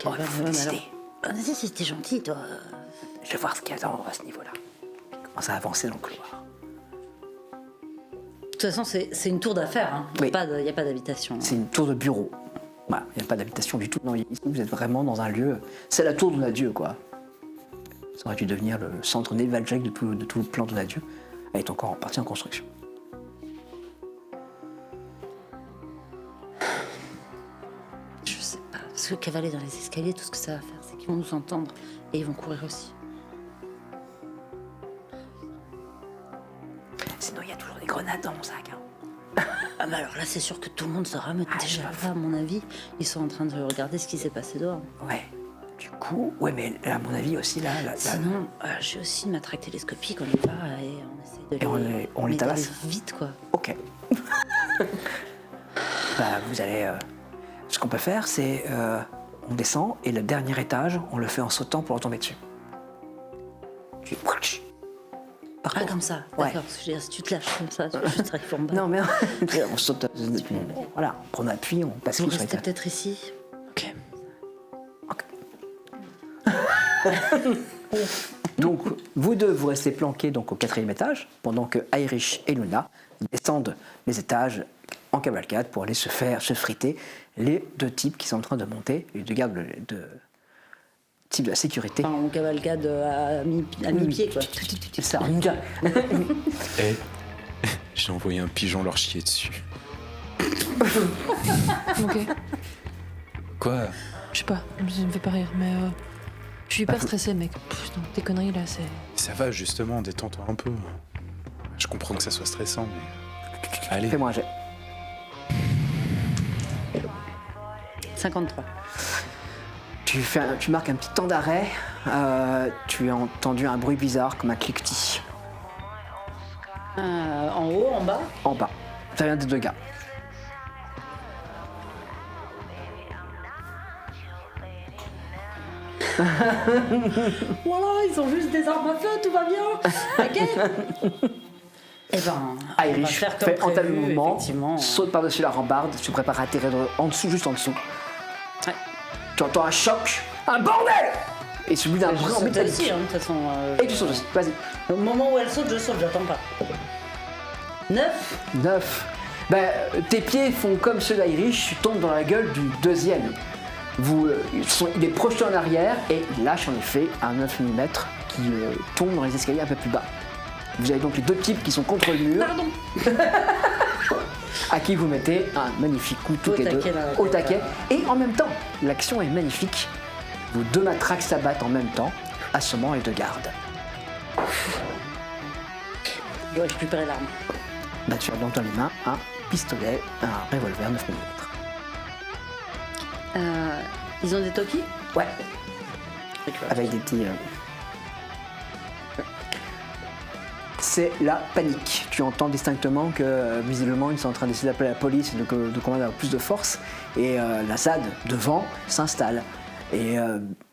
Bon, il faut décider. Vas-y, c'était gentil, toi. Je vais voir ce qu'il y a à ce niveau-là. Il commence à avancer dans le couloir. De toute façon, c'est une tour d'affaires. Hein. Il Oui. n'y a pas d'habitation. C'est une tour de bureau. Voilà, il n'y a pas d'habitation du tout. Non, ici, vous êtes vraiment dans un lieu. C'est la tour d'Onadieu, quoi. Ça aurait dû devenir le centre névralgique de tout le plan d'Onadieu. Elle est encore en partie en construction. Je sais pas. Parce que cavaler dans les escaliers, tout ce que ça va faire, c'est qu'ils vont nous entendre et ils vont courir aussi. Sinon, il y a toujours des grenades dans mon sac. Hein. Ah bah alors là, c'est sûr que tout le monde sera mais déjà je là, à mon avis, ils sont en train de regarder ce qui s'est passé dehors. Ouais. Du coup, ouais, mais à mon avis aussi, là Sinon, j'ai aussi une matraque télescopique, on y va et on essaie de les... on les mais d'aller tabasse. vite, quoi. Ok. Bah, vous allez. Ce qu'on peut faire, c'est. On descend et le dernier étage, on le fait en sautant pour retomber dessus. Tu. Ah, Parcours. comme ça, Ouais. d'accord. Parce que je veux dire, si tu te lâches comme ça, tu vas juste arriver en bas. Non, mais on saute. Voilà, on prend appui, on passe Vous sur restez l'étage. peut-être ici. Ok. Donc, vous deux, vous restez planqués donc, au 4e étage, pendant que Irish et Luna descendent les étages en cavalcade pour aller se friter les 2 types qui sont en train de monter, les 2 gardes de type de la sécurité. Enfin, on cavalcade à mi-pied, quoi. C'est ça, ninja. Eh, j'ai envoyé un pigeon leur chier dessus. Ok. Quoi? Je sais pas, ça me fait pas rire, mais je suis pas stressé, mec. Pff, non, tes conneries là, c'est. ça va, justement, détends-toi un peu. Je comprends que ça soit stressant, mais... Allez. Fais-moi un jet. 53. Tu marques un petit temps d'arrêt. Tu as entendu un bruit bizarre comme un cliquetis. En haut, en bas? En bas. Ça vient des deux gars. Voilà, ils ont juste des armes à feu, tout va bien. Ok. Eh ben, on va Irish faire comme fait entame le prévu, mouvement, effectivement. saute par-dessus la rambarde, se prépare à atterrir en dessous, juste en dessous. Ouais. Tu entends un choc, un bordel et celui d'un Je bruit en saute métallique. aussi, hein, de toute façon. Et tu sautes aussi, vas-y. Au moment où elle saute, je saute, j'attends pas. 9. 9. Tes pieds font comme ceux d'Irish, tu tombes dans la gueule du deuxième. Il est projeté en arrière et il lâche en effet un 9 mm qui tombe dans les escaliers un peu plus bas. Vous avez donc les deux types qui sont contre le mur, Pardon. à qui vous mettez un magnifique coup tous Au les deux, taquet dans la au tête, taquet. Et en même temps, l'action est magnifique. Vos deux matraques s'abattent en même temps, assommant les deux gardes. Je dois récupérer l'arme. Tu as donc dans les mains un pistolet, un revolver 9 mm. Ils ont des tokis? Ouais, avec des petits... C'est la panique. Tu entends distinctement que visiblement ils sont en train d'essayer d'appeler la police et de commander avec plus de force. Et la ZAD devant s'installe. Et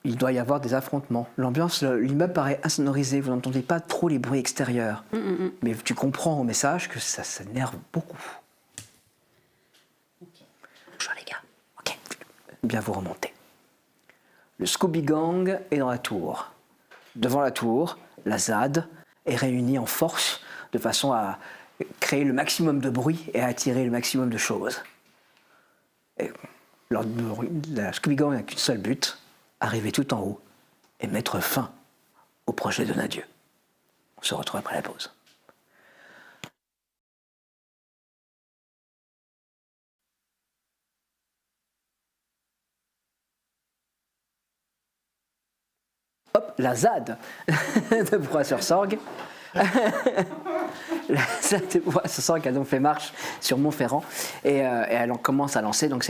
il doit y avoir des affrontements. L'ambiance, l'immeuble paraît insonorisé. Vous n'entendez pas trop les bruits extérieurs. Mais tu comprends au message que ça s'énerve beaucoup. Bonjour les gars. Ok. Bien vous remontez. Le Scooby Gang est dans la tour. Devant la tour, la ZAD est réunie en force de façon à créer le maximum de bruit et à attirer le maximum de choses. Et la Scooby Gang n'a qu'une seule but, arriver tout en haut et mettre fin au projet de Donadieu. On se retrouve après la pause. Hop, la ZAD de Broye-sur-Sorgue. La ZAD de Broye-sur-Sorgue a donc fait marche sur Montferrand et elle en commence à lancer donc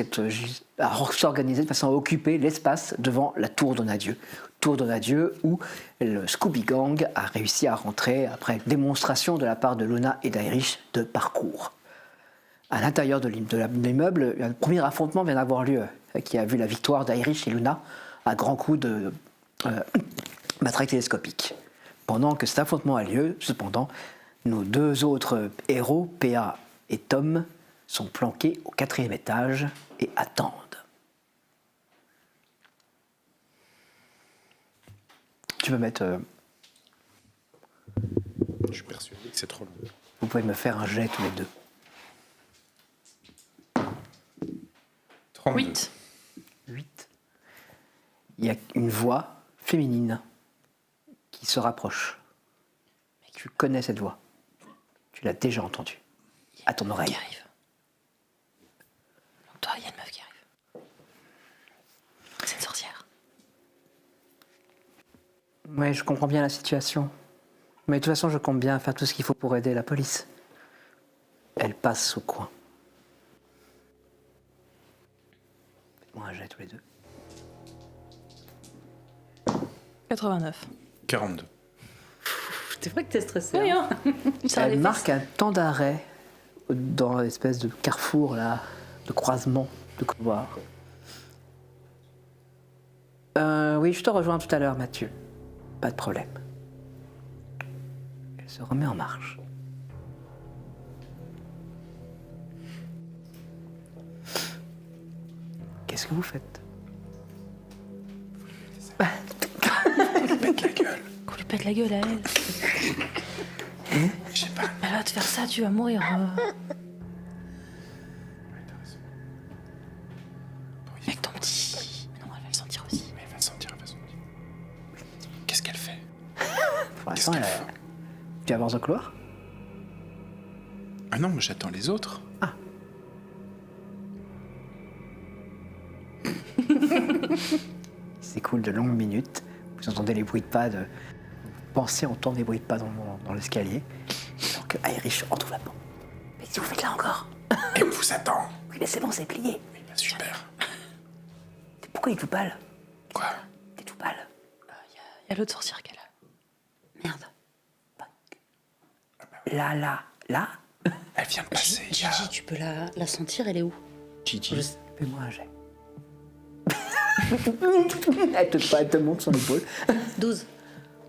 à s'organiser de façon à occuper l'espace devant la tour Donadieu. Tour Donadieu où le Scooby Gang a réussi à rentrer après démonstration de la part de Luna et d'Irish de parcours. À l'intérieur de l'immeuble, un premier affrontement vient d'avoir lieu qui a vu la victoire d'Irish et Luna à grands coups de matraque télescopique. Pendant que cet affrontement a lieu, cependant, nos deux autres héros, PA et Tom, sont planqués au 4e étage et attendent. Tu peux mettre... Je suis persuadé que c'est trop long. Vous pouvez me faire un jet tous les deux. 32. 8. 8. Il y a une voix féminine qui se rapproche. Tu connais cette voix. Tu l'as déjà entendue. À ton oreille. Qui arrive. Donc toi, il y a une meuf qui arrive. C'est une sorcière. Ouais, je comprends bien la situation. Mais de toute façon, je compte bien faire tout ce qu'il faut pour aider la police. Elle passe au coin. Faites-moi un jet tous les deux. 89. 42. C'est vrai que t'es stressé. Oui, hein. Ça a Elle des marque un temps d'arrêt dans l'espèce de carrefour, là, de croisement de couloir. Oui, je te rejoins tout à l'heure, Mathieu. Pas de problème. Elle se remet en marche. Qu'est-ce que vous faites? Pète la gueule. Qu'on lui pète la gueule à elle. Je sais pas. Elle va te faire ça, tu vas mourir. Avec ton petit. Non, elle va le sentir aussi. Mais elle va sentir, elle va sentir. Qu'est-ce qu'elle fait? Pour l'instant, qu'elle elle... fait Tu avances au couloir? Ah non, mais j'attends les autres. Il s'écoule de longues minutes. Vous entendez les bruits de pas pensez entendre des bruits de pas dans l'escalier. Alors que Irish entrouvre la porte. Mais si vous faites là encore? Et on vous attend. Oui, mais c'est bon, c'est plié. Super. Pourquoi il est tout pâle? Quoi? T'es tout pâle. Il y a l'autre sorcière qu'elle a. Merde. Là. Elle vient de passer. Gigi, tu peux la sentir, elle est où? Gigi. Fais-moi un jet. Elle te monte son épaule. 12.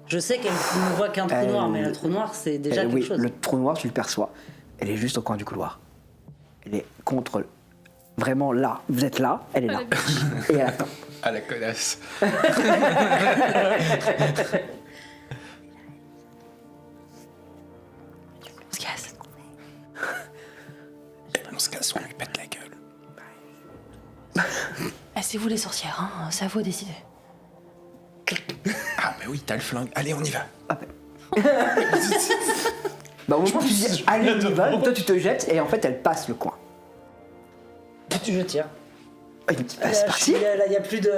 Je sais qu'elle ne voit qu'un trou noir, mais le trou noir, c'est déjà quelque oui, chose. le trou noir, tu le perçois. Elle est juste au coin du couloir. Elle est contre... Vraiment là. Vous êtes là, elle est là. Et elle attend. Ah, la connasse. On se casse. On se casse, on lui pète la gueule. C'est vous les sorcières, hein. C'est à vous de décider. Ah, mais oui, t'as le flingue. Allez, on y va. Bah, au moment où tu dis allez, on y va, toi tu te jettes et en fait elle passe le coin. Je tire. Ah, il me dit, c'est parti. Là, il n'y a plus de.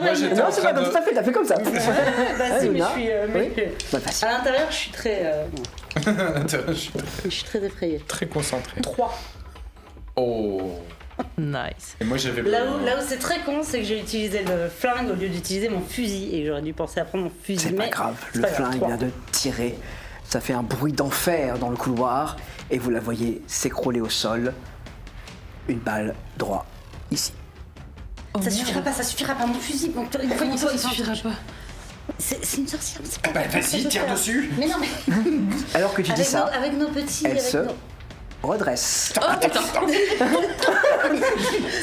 Moi, j'étais Non, en c'est train pas comme de... ça, t'as fait comme ça. Bah, si, mais je suis. Oui. Bah, facile. À l'intérieur, je suis très. Je suis Je suis très effrayée. très concentré. 3. Oh. Nice. Et moi, j'avais... Là où c'est très con, c'est que j'ai utilisé le flingue au lieu d'utiliser mon fusil et j'aurais dû penser à prendre mon fusil. C'est pas mais grave, c'est le pas grave, flingue 3. vient de tirer. Ça fait un bruit d'enfer dans le couloir et vous la voyez s'écrouler au sol. Une balle droit ici. Oh, Ça merde. suffira pas mon fusil. Donc, Comment ça, ça suffira pas? C'est une sorcière. c'est pas- Bah, vas-y, tire dessus. Mais non, mais Alors que tu dis ça, avec nos petits. elle avec se nos- redresse. Oh putain.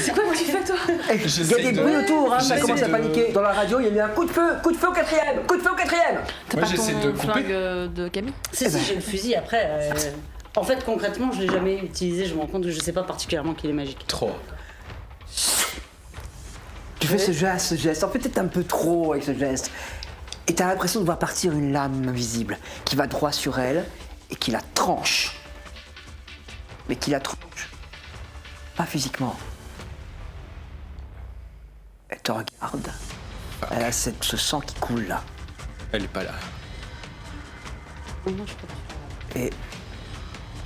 C'est quoi que tu fais toi? Il y a J'essaie des de- bruits autour, hein, ça j'essaie commence à de- paniquer. Dans la radio, il y a eu un coup de feu au quatrième, coup de feu au quatrième. T'as Moi, pas j'essaie ton de couper. flingue de Camille? Si, j'ai le fusil après. En fait, concrètement, je l'ai jamais utilisé. Je me rends compte que je sais pas particulièrement qu'il est magique. Trop. Tu fais ce geste. En fait, t'es un peu trop avec ce geste. Et t'as l'impression de voir partir une lame invisible qui va droit sur elle et qui la tranche. Mais qui la tranche. Pas physiquement. Elle te regarde. Elle a ce sang qui coule là. Elle est pas là. Non, je crois pas. Et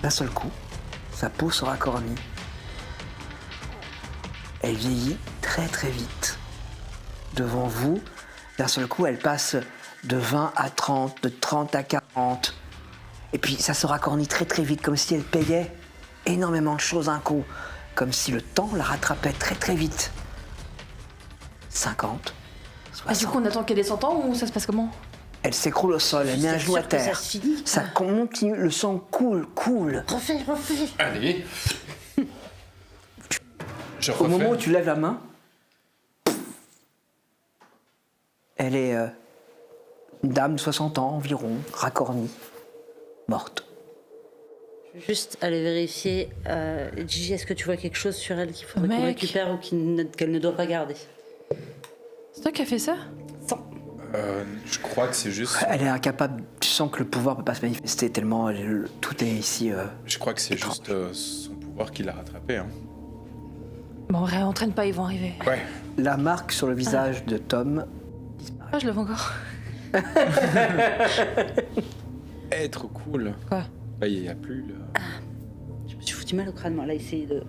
d'un seul coup, sa peau se racornit. Elle vieillit très très vite. Devant vous, d'un seul coup, elle passe de 20 à 30, de 30 à 40. Et puis ça se racornit très très vite, comme si elle payait énormément de choses d'un coup. Comme si le temps la rattrapait très très vite. 50, 60. Du coup, on attend qu'elle ait 100 ans ou ça se passe comment? Elle s'écroule au sol, elle met un C'est genou à sûr que ça terre. se finit. Ça continue, le sang coule. Refais. Allez. Je Au refais. moment où tu lèves la main, elle est une dame de 60 ans environ, racornie, morte. Je vais juste aller vérifier. Gigi, est-ce que tu vois quelque chose sur elle qu'il faudrait qu'on Mec. récupère ou qu'elle ne doit pas garder? C'est toi qui as fait ça? Je crois que c'est juste... Elle est incapable, tu sens que le pouvoir ne peut pas se manifester tellement tout est ici. Je crois que c'est juste son pouvoir qui l'a rattrapé. Hein. Bon, entraîne pas, ils vont arriver. Ouais. La marque sur le visage de Tom, Ah, je le vois encore. Eh, trop cool. Quoi? Bah, il n'y a plus le... Je me suis foutu mal au crâne, moi. Là, essayer de.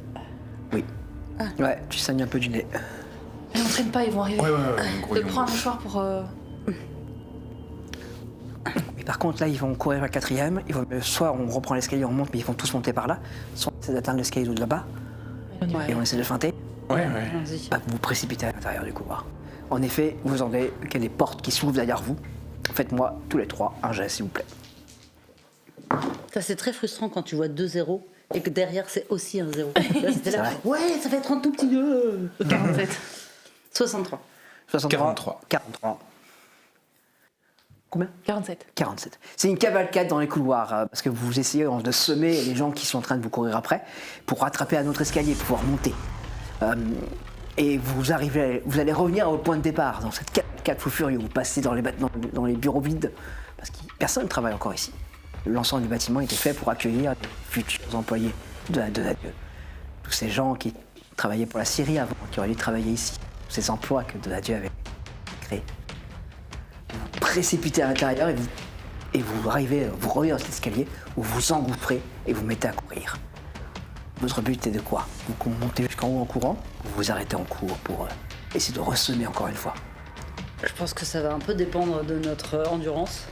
oui. Ouais, tu saignes un peu du nez. Elle entraîne pas, ils vont arriver. Ouais. De prendre un mouchoir pour. Mais par contre, là, ils vont courir vers le quatrième. Soit on reprend l'escalier, on monte, mais ils vont tous monter par là. Soit on essaie d'atteindre l'escalier de là-bas, et on essaie de feinter. Ouais. Allons-y. Vous vous précipitez à l'intérieur du couloir. En effet, vous entendez qu'il y a des portes qui s'ouvrent derrière vous. Faites-moi tous les trois un jet, s'il vous plaît. Ça, c'est très frustrant quand tu vois 2 zéros et que derrière, c'est aussi un 0. Là, c'était là. Ouais, ça va être un tout petit 47. 63. 63. 43. Combien 47. 47. C'est une cavalcade dans les couloirs, parce que vous essayez de semer les gens qui sont en train de vous courir après pour rattraper un autre escalier, pour pouvoir monter. Et vous allez revenir au point de départ, dans cette cavalcade fou furieux. Vous passez dans les bureaux vides, parce que personne ne travaille encore ici. L'ensemble du bâtiment était fait pour accueillir les futurs employés de Donadieu. Tous ces gens qui travaillaient pour la Syrie avant, qui auraient dû travailler ici. Tous ces emplois que Donadieu avait créés. précipitez à l'intérieur et vous revenez dans cet escalier, où vous vous engouffrez et vous mettez à courir. Votre but est de quoi? Vous montez jusqu'en haut en courant, ou vous arrêtez en cours pour essayer de ressemer encore une fois? Je pense que ça va un peu dépendre de notre endurance.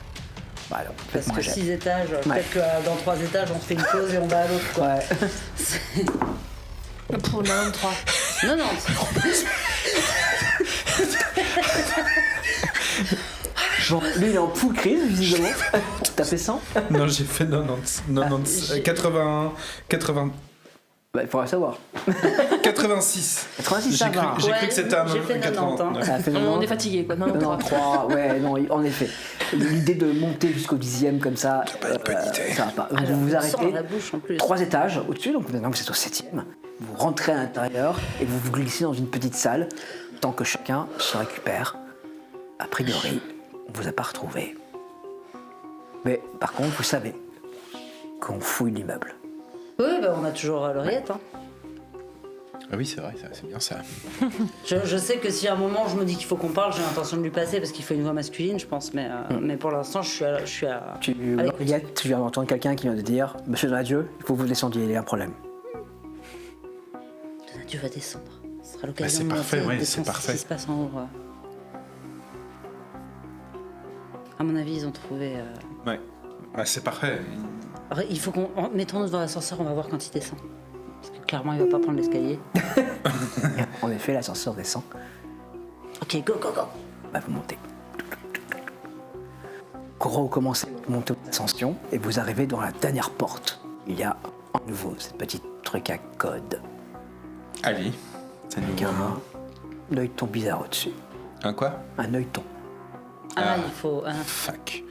Bah alors, Parce faites-moi que un jet. 6 étages, peut-être que dans 3 étages, on se fait une pause et on va à l'autre. Quoi. Ouais. Pour 93. Non, non. Bon, lui il est en full crise visiblement. T'as fait 100? Non, j'ai fait 90, 81, 80, Bah, il faudra savoir. 86. 86 ça J'ai cru, va. j'ai cru Ouais, que c'était un j'ai fait 90, hein. Ça a fait On est fatigué, quoi. Non, 93, ouais, non, en effet. L'idée de monter jusqu'au 10e comme ça, pas une bonne idée. ça va pas. Alors, Vous vous on sent arrêtez, la bouche en plus. 3 étages au-dessus, donc maintenant vous êtes au 7e. Vous rentrez à l'intérieur et vous vous glissez dans une petite salle, tant que chacun se récupère. A priori, on vous a pas retrouvé. Mais par contre, vous savez qu'on fouille l'immeuble. Oui, bah, on a toujours l'oreillette. Hein. Ah oui, c'est vrai, c'est bien ça. Je sais que si à un moment je me dis qu'il faut qu'on parle, j'ai l'intention de lui passer parce qu'il faut une voix masculine, je pense. Mais pour l'instant, je suis à. L'oreillette, tu viens d'entendre quelqu'un qui vient de dire « Monsieur Donadieu, il faut que vous descendiez, il y a un problème. Dieu va descendre. Ce sera Bah, l'occasion c'est de parfait, monter, ouais, de c'est penser parfait. ce qui se passe en haut. À mon avis, ils ont trouvé. Ouais, c'est parfait. Alors, il faut qu'on. Mettons-nous devant l'ascenseur, on va voir quand il descend. Parce que clairement, il va pas prendre l'escalier. » En effet, l'ascenseur descend. Ok, go, go, go. Bah, vous montez. Vous commencez à monter l'ascension et vous arrivez dans la dernière porte. Il y a à nouveau cette petite truc à code. Allez, ça nous Avec un œilleton bizarre au-dessus. Un quoi? Un œilleton. Ah, Ah. il faut. Fuck.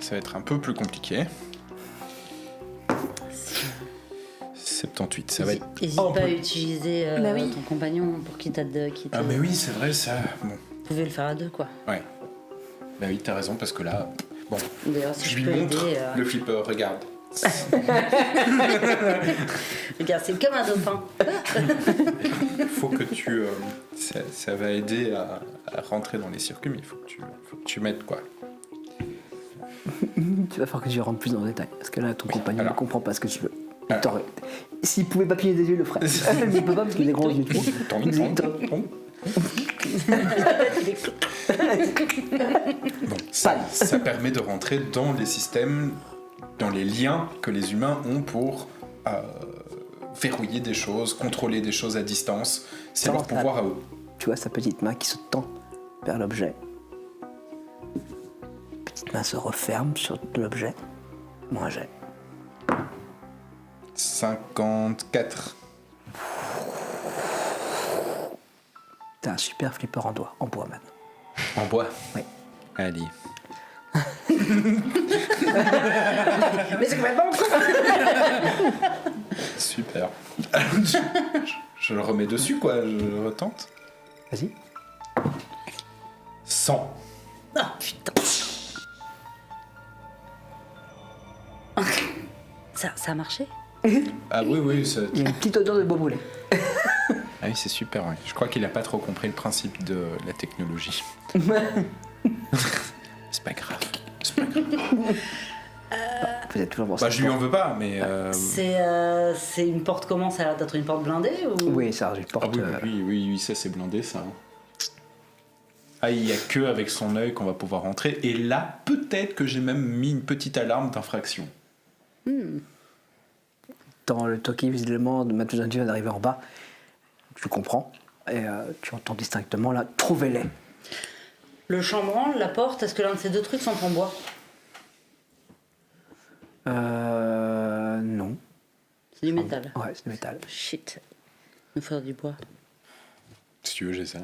Ça va être un peu plus compliqué. 78, ça va être... Hésite un pas à peu- utiliser Bah oui. ton compagnon pour qu'il t'aide. Ah mais oui, c'est vrai ça. Bon, Vous pouvez le faire à deux, quoi. ouais. Bah oui, t'as raison, parce que là... Bon, D'ailleurs, si je je, lui peux montre aider. le flipper, regarde. Regarde, c'est comme un dauphin. Il faut que tu... ça va aider à rentrer dans les circuits, mais il faut que tu m'aides, quoi. Tu vas falloir que tu rentres plus dans le détail. Parce que là, ton compagnon ne alors. comprend pas ce que tu veux. Alors. S'il pouvait pas cligner des yeux, il le ferait. Mais il peut pas parce qu'il est grand yeux. Bon, ça permet de rentrer dans les systèmes, dans les liens que les humains ont pour verrouiller des choses, contrôler des choses à distance. C'est leur pouvoir à eux. Tu vois sa petite main qui se tend vers l'objet. Petite main se referme sur l'objet. Moi, j'ai. 54. T'as un super flipper en bois maintenant. En bois. Oui. Allez. Mais c'est complètement con. Super. Je le remets dessus, quoi. Je retente. Vas-y. 100. Ah, putain. Ça a marché? Ah oui, oui. Il y a une petite odeur de bobolé. Ah oui, c'est super, ouais. Je crois qu'il a pas trop compris le principe de la technologie. C'est pas grave. C'est pas grave. Vous êtes toujours bon. Bah, je lui en veux pas, mais... C'est une porte comment? Ça a l'air d'être une porte blindée ou... Oui, ça, une Ah porte. oui, ça c'est blindé, ça. Ah, il y a que avec son œil qu'on va pouvoir rentrer. Et là, peut-être que j'ai même mis une petite alarme d'infraction. Dans le toki, visiblement, de Mathieu vient d'arriver en bas. Tu comprends. Et tu entends distinctement là, trouvez-les. Le chambranle, la porte, est-ce que l'un de ces deux trucs sont en bois? Non. C'est du métal. Ouais, c'est du métal. Shit. Nous faire du bois. Si tu veux, j'ai ça.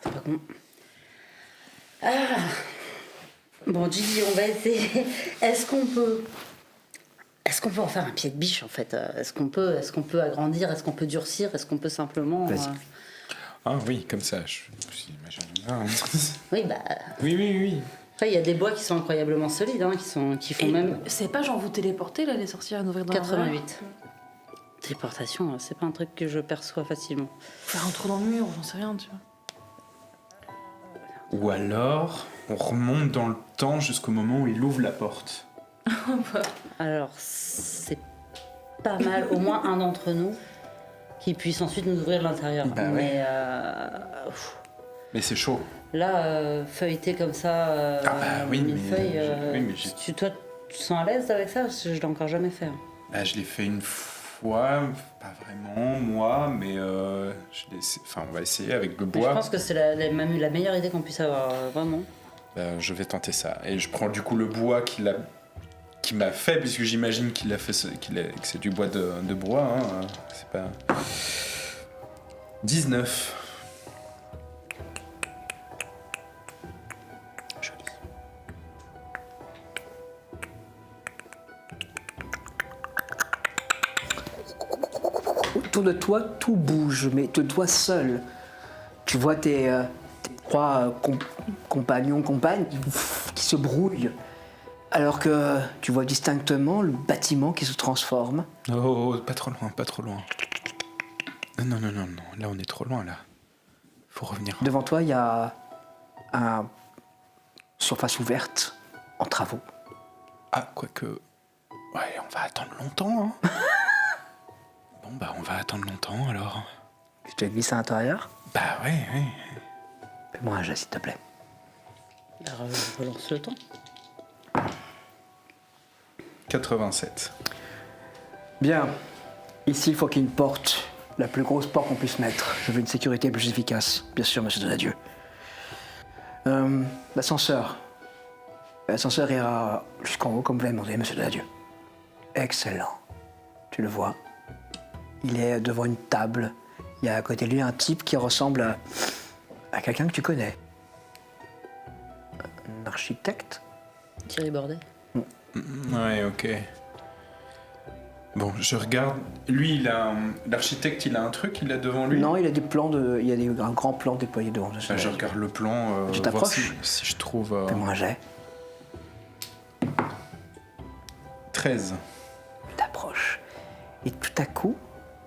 C'est pas con. Ah. Bon, Gigi, on va essayer. Est-ce qu'on peut en faire un pied de biche en fait? Est-ce qu'on peut agrandir? Est-ce qu'on peut durcir? Est-ce qu'on peut simplement Vas-y. Ah oui, comme ça, j'imagine bien. Oui, bah. Oui. Après, il y a des bois qui sont incroyablement solides, hein, qui font Et même c'est pas genre vous téléporter là, les sorcières à nous ouvrir dans la 88. Téléportation, c'est pas un truc que je perçois facilement. Faire un trou dans le mur, j'en sais rien, tu vois. Ou alors, on remonte dans le temps jusqu'au moment où il ouvre la porte. Alors, c'est pas mal, au moins un d'entre nous qui puisse ensuite nous ouvrir l'intérieur. Bah ouais. Mais Mais c'est chaud. là, feuilleter comme ça, Ah bah oui, mille mais feuilles, oui, mais j'ai- toi, tu te sens à l'aise avec ça? Parce que je l'ai encore jamais fait. Bah, je l'ai fait une fois, pas vraiment, moi, mais on va essayer avec le Mais je bois. pense que c'est la meilleure idée qu'on puisse avoir, vraiment. Bah, je vais tenter ça. Et je prends du coup le bois qui m'a fait, puisque j'imagine qu'il a fait que c'est du bois de bois. Hein, c'est pas... 19. Joli. Autour de toi, tout bouge, mais de toi seul. Tu vois tes 3 compagnons, compagnes qui se brouillent, alors que tu vois distinctement le bâtiment qui se transforme. Oh, pas trop loin, pas trop loin. Non, là on est trop loin là. Faut revenir. Devant toi, il y a une surface ouverte en travaux. Ah, quoique... Ouais, on va attendre longtemps, hein. Bon, bah on va attendre longtemps alors. Tu te glisses à l'intérieur. Bah ouais. Fais-moi un jet, s'il te plaît. Alors, je relance le temps. 87. Bien. Ici, il faut qu'il y ait une porte. La plus grosse porte qu'on puisse mettre. Je veux une sécurité plus efficace. Bien sûr, monsieur Donadieu. L'ascenseur. L'ascenseur ira jusqu'en haut, comme vous l'avez demandé, monsieur Donadieu. Excellent. Tu le vois. Il est devant une table. Il y a à côté de lui un type qui ressemble à quelqu'un que tu connais. Un architecte. Thierry Bordet. Ouais, ok. Bon, je regarde. Lui, l'architecte, il a un truc, il a devant lui. Non, il a des plans il y a un grand plan déployé devant. Bah, je regarde le plan. Tu voir t'approches si je trouve. Fais-moi un jet. 13. Tu t'approches. Et tout à coup,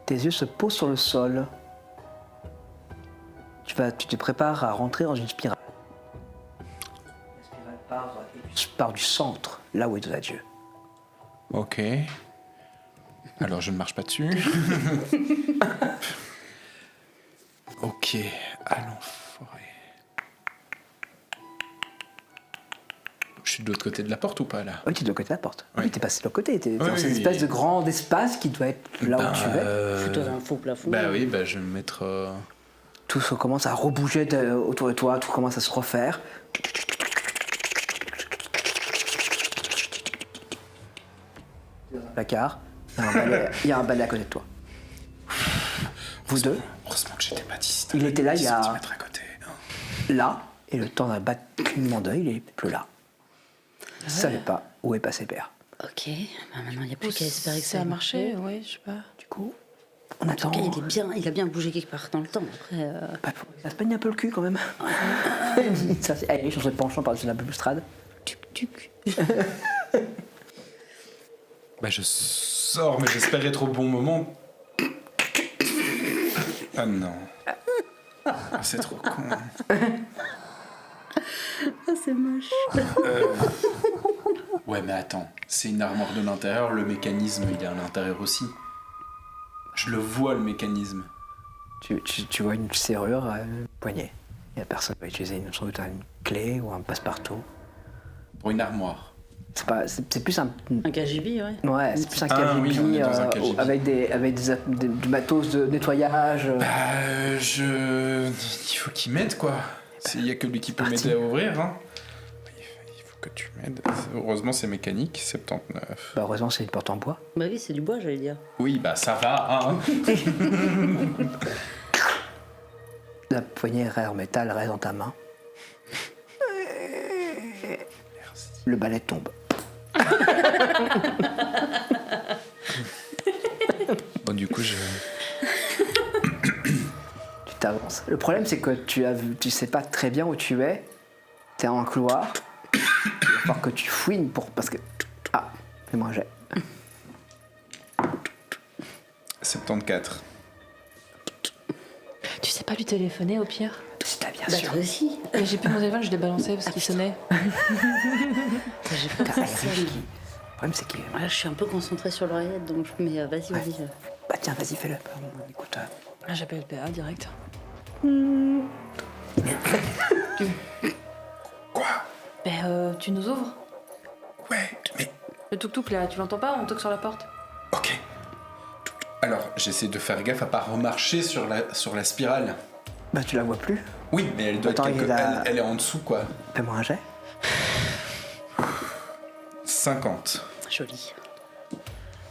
tes yeux se posent sur le sol. Tu te prépares à rentrer dans une spirale. La spirale part du centre, là où est Donadieu. Ok. Alors je ne marche pas dessus. Ok, allons forêt. Je suis de l'autre côté de la porte ou pas là? Oui, tu es de l'autre côté de la porte. Oui. Oui, tu es passé de l'autre côté. Tu es dans Oui, cette oui, espèce oui. de grand espace qui doit être là où tu es. Fous-toi un faux plafond. Bah oui, bah je vais me mettre. Tout se commence à rebouger autour de toi, tout commence à se refaire. Dans un placard, il y a un balai à côté de toi. Vous deux, Heureusement que j'étais pas d'ici. Il était là il y a- 10 centimètres à côté. là, et le temps d'un battement d'œil, il est plus là. Je ne savais pas où est passé Père. Ok, bah maintenant il n'y a plus qu'à espérer que ça a ait marché, ouais, je sais pas. Du coup, on attend. Ok, il a bien bougé quelque part dans le temps. Après, Ça se peigne un peu le cul quand même. Ça, allez, change de penchant par-dessus la balustrade. tuc. Bah je sors, mais j'espère être au bon moment. Ah non. Ah, c'est trop con. Ah, c'est moche. Ouais, mais attends, c'est une armoire de l'intérieur, le mécanisme il est à l'intérieur aussi. Je le vois le mécanisme. Tu vois une serrure à une poignée. Il n'y a personne qui va utiliser sans doute une clé ou un passe-partout. Pour une armoire. C'est plus un. Un KGB, ouais. Ouais, c'est plus un Ah oui, on est KGB, dans un KGB. avec du matos de nettoyage. Il faut qu'il m'aide quoi. Il y a que lui qui peut parti. m'aider à ouvrir. Hein. Il faut que tu m'aides. Heureusement c'est mécanique, 79. Bah, heureusement, c'est une porte en bois. Bah oui, c'est du bois, j'allais dire. Oui, bah ça va. Hein. La poignée en métal reste dans ta main. Le balai tombe. Bon, du coup, je. Tu t'avances. Le problème, c'est que tu sais pas très bien où tu es. T'es en un couloir. Il va falloir que tu fouines parce que. Ah, fais-moi un jet. 74. Tu sais pas lui téléphoner au pire? Si t'as bien Bien Bah, sûr. toi aussi. Mais j'ai plus mon téléphone, je l'ai balancé parce qu'il sonnait. J'ai pas T'as fait Irish ça. qui... Le problème, c'est que... Ouais, je suis un peu concentrée sur l'oreillette, donc mais vas-y, vas-y. Bah tiens, vas-y, fais-le. Écoute, Ah, j'appelle le PA direct. Quoi? Ben, tu nous ouvres? Ouais, mais... Le tuk-tuk là, tu l'entends pas? On toque sur la porte. Ok. Alors, j'essaie de faire gaffe à pas remarcher sur la spirale. bah tu la vois plus. Oui, mais elle doit Attends, être il a- elle est en dessous, quoi. Fais-moi un jet. 50. Joli.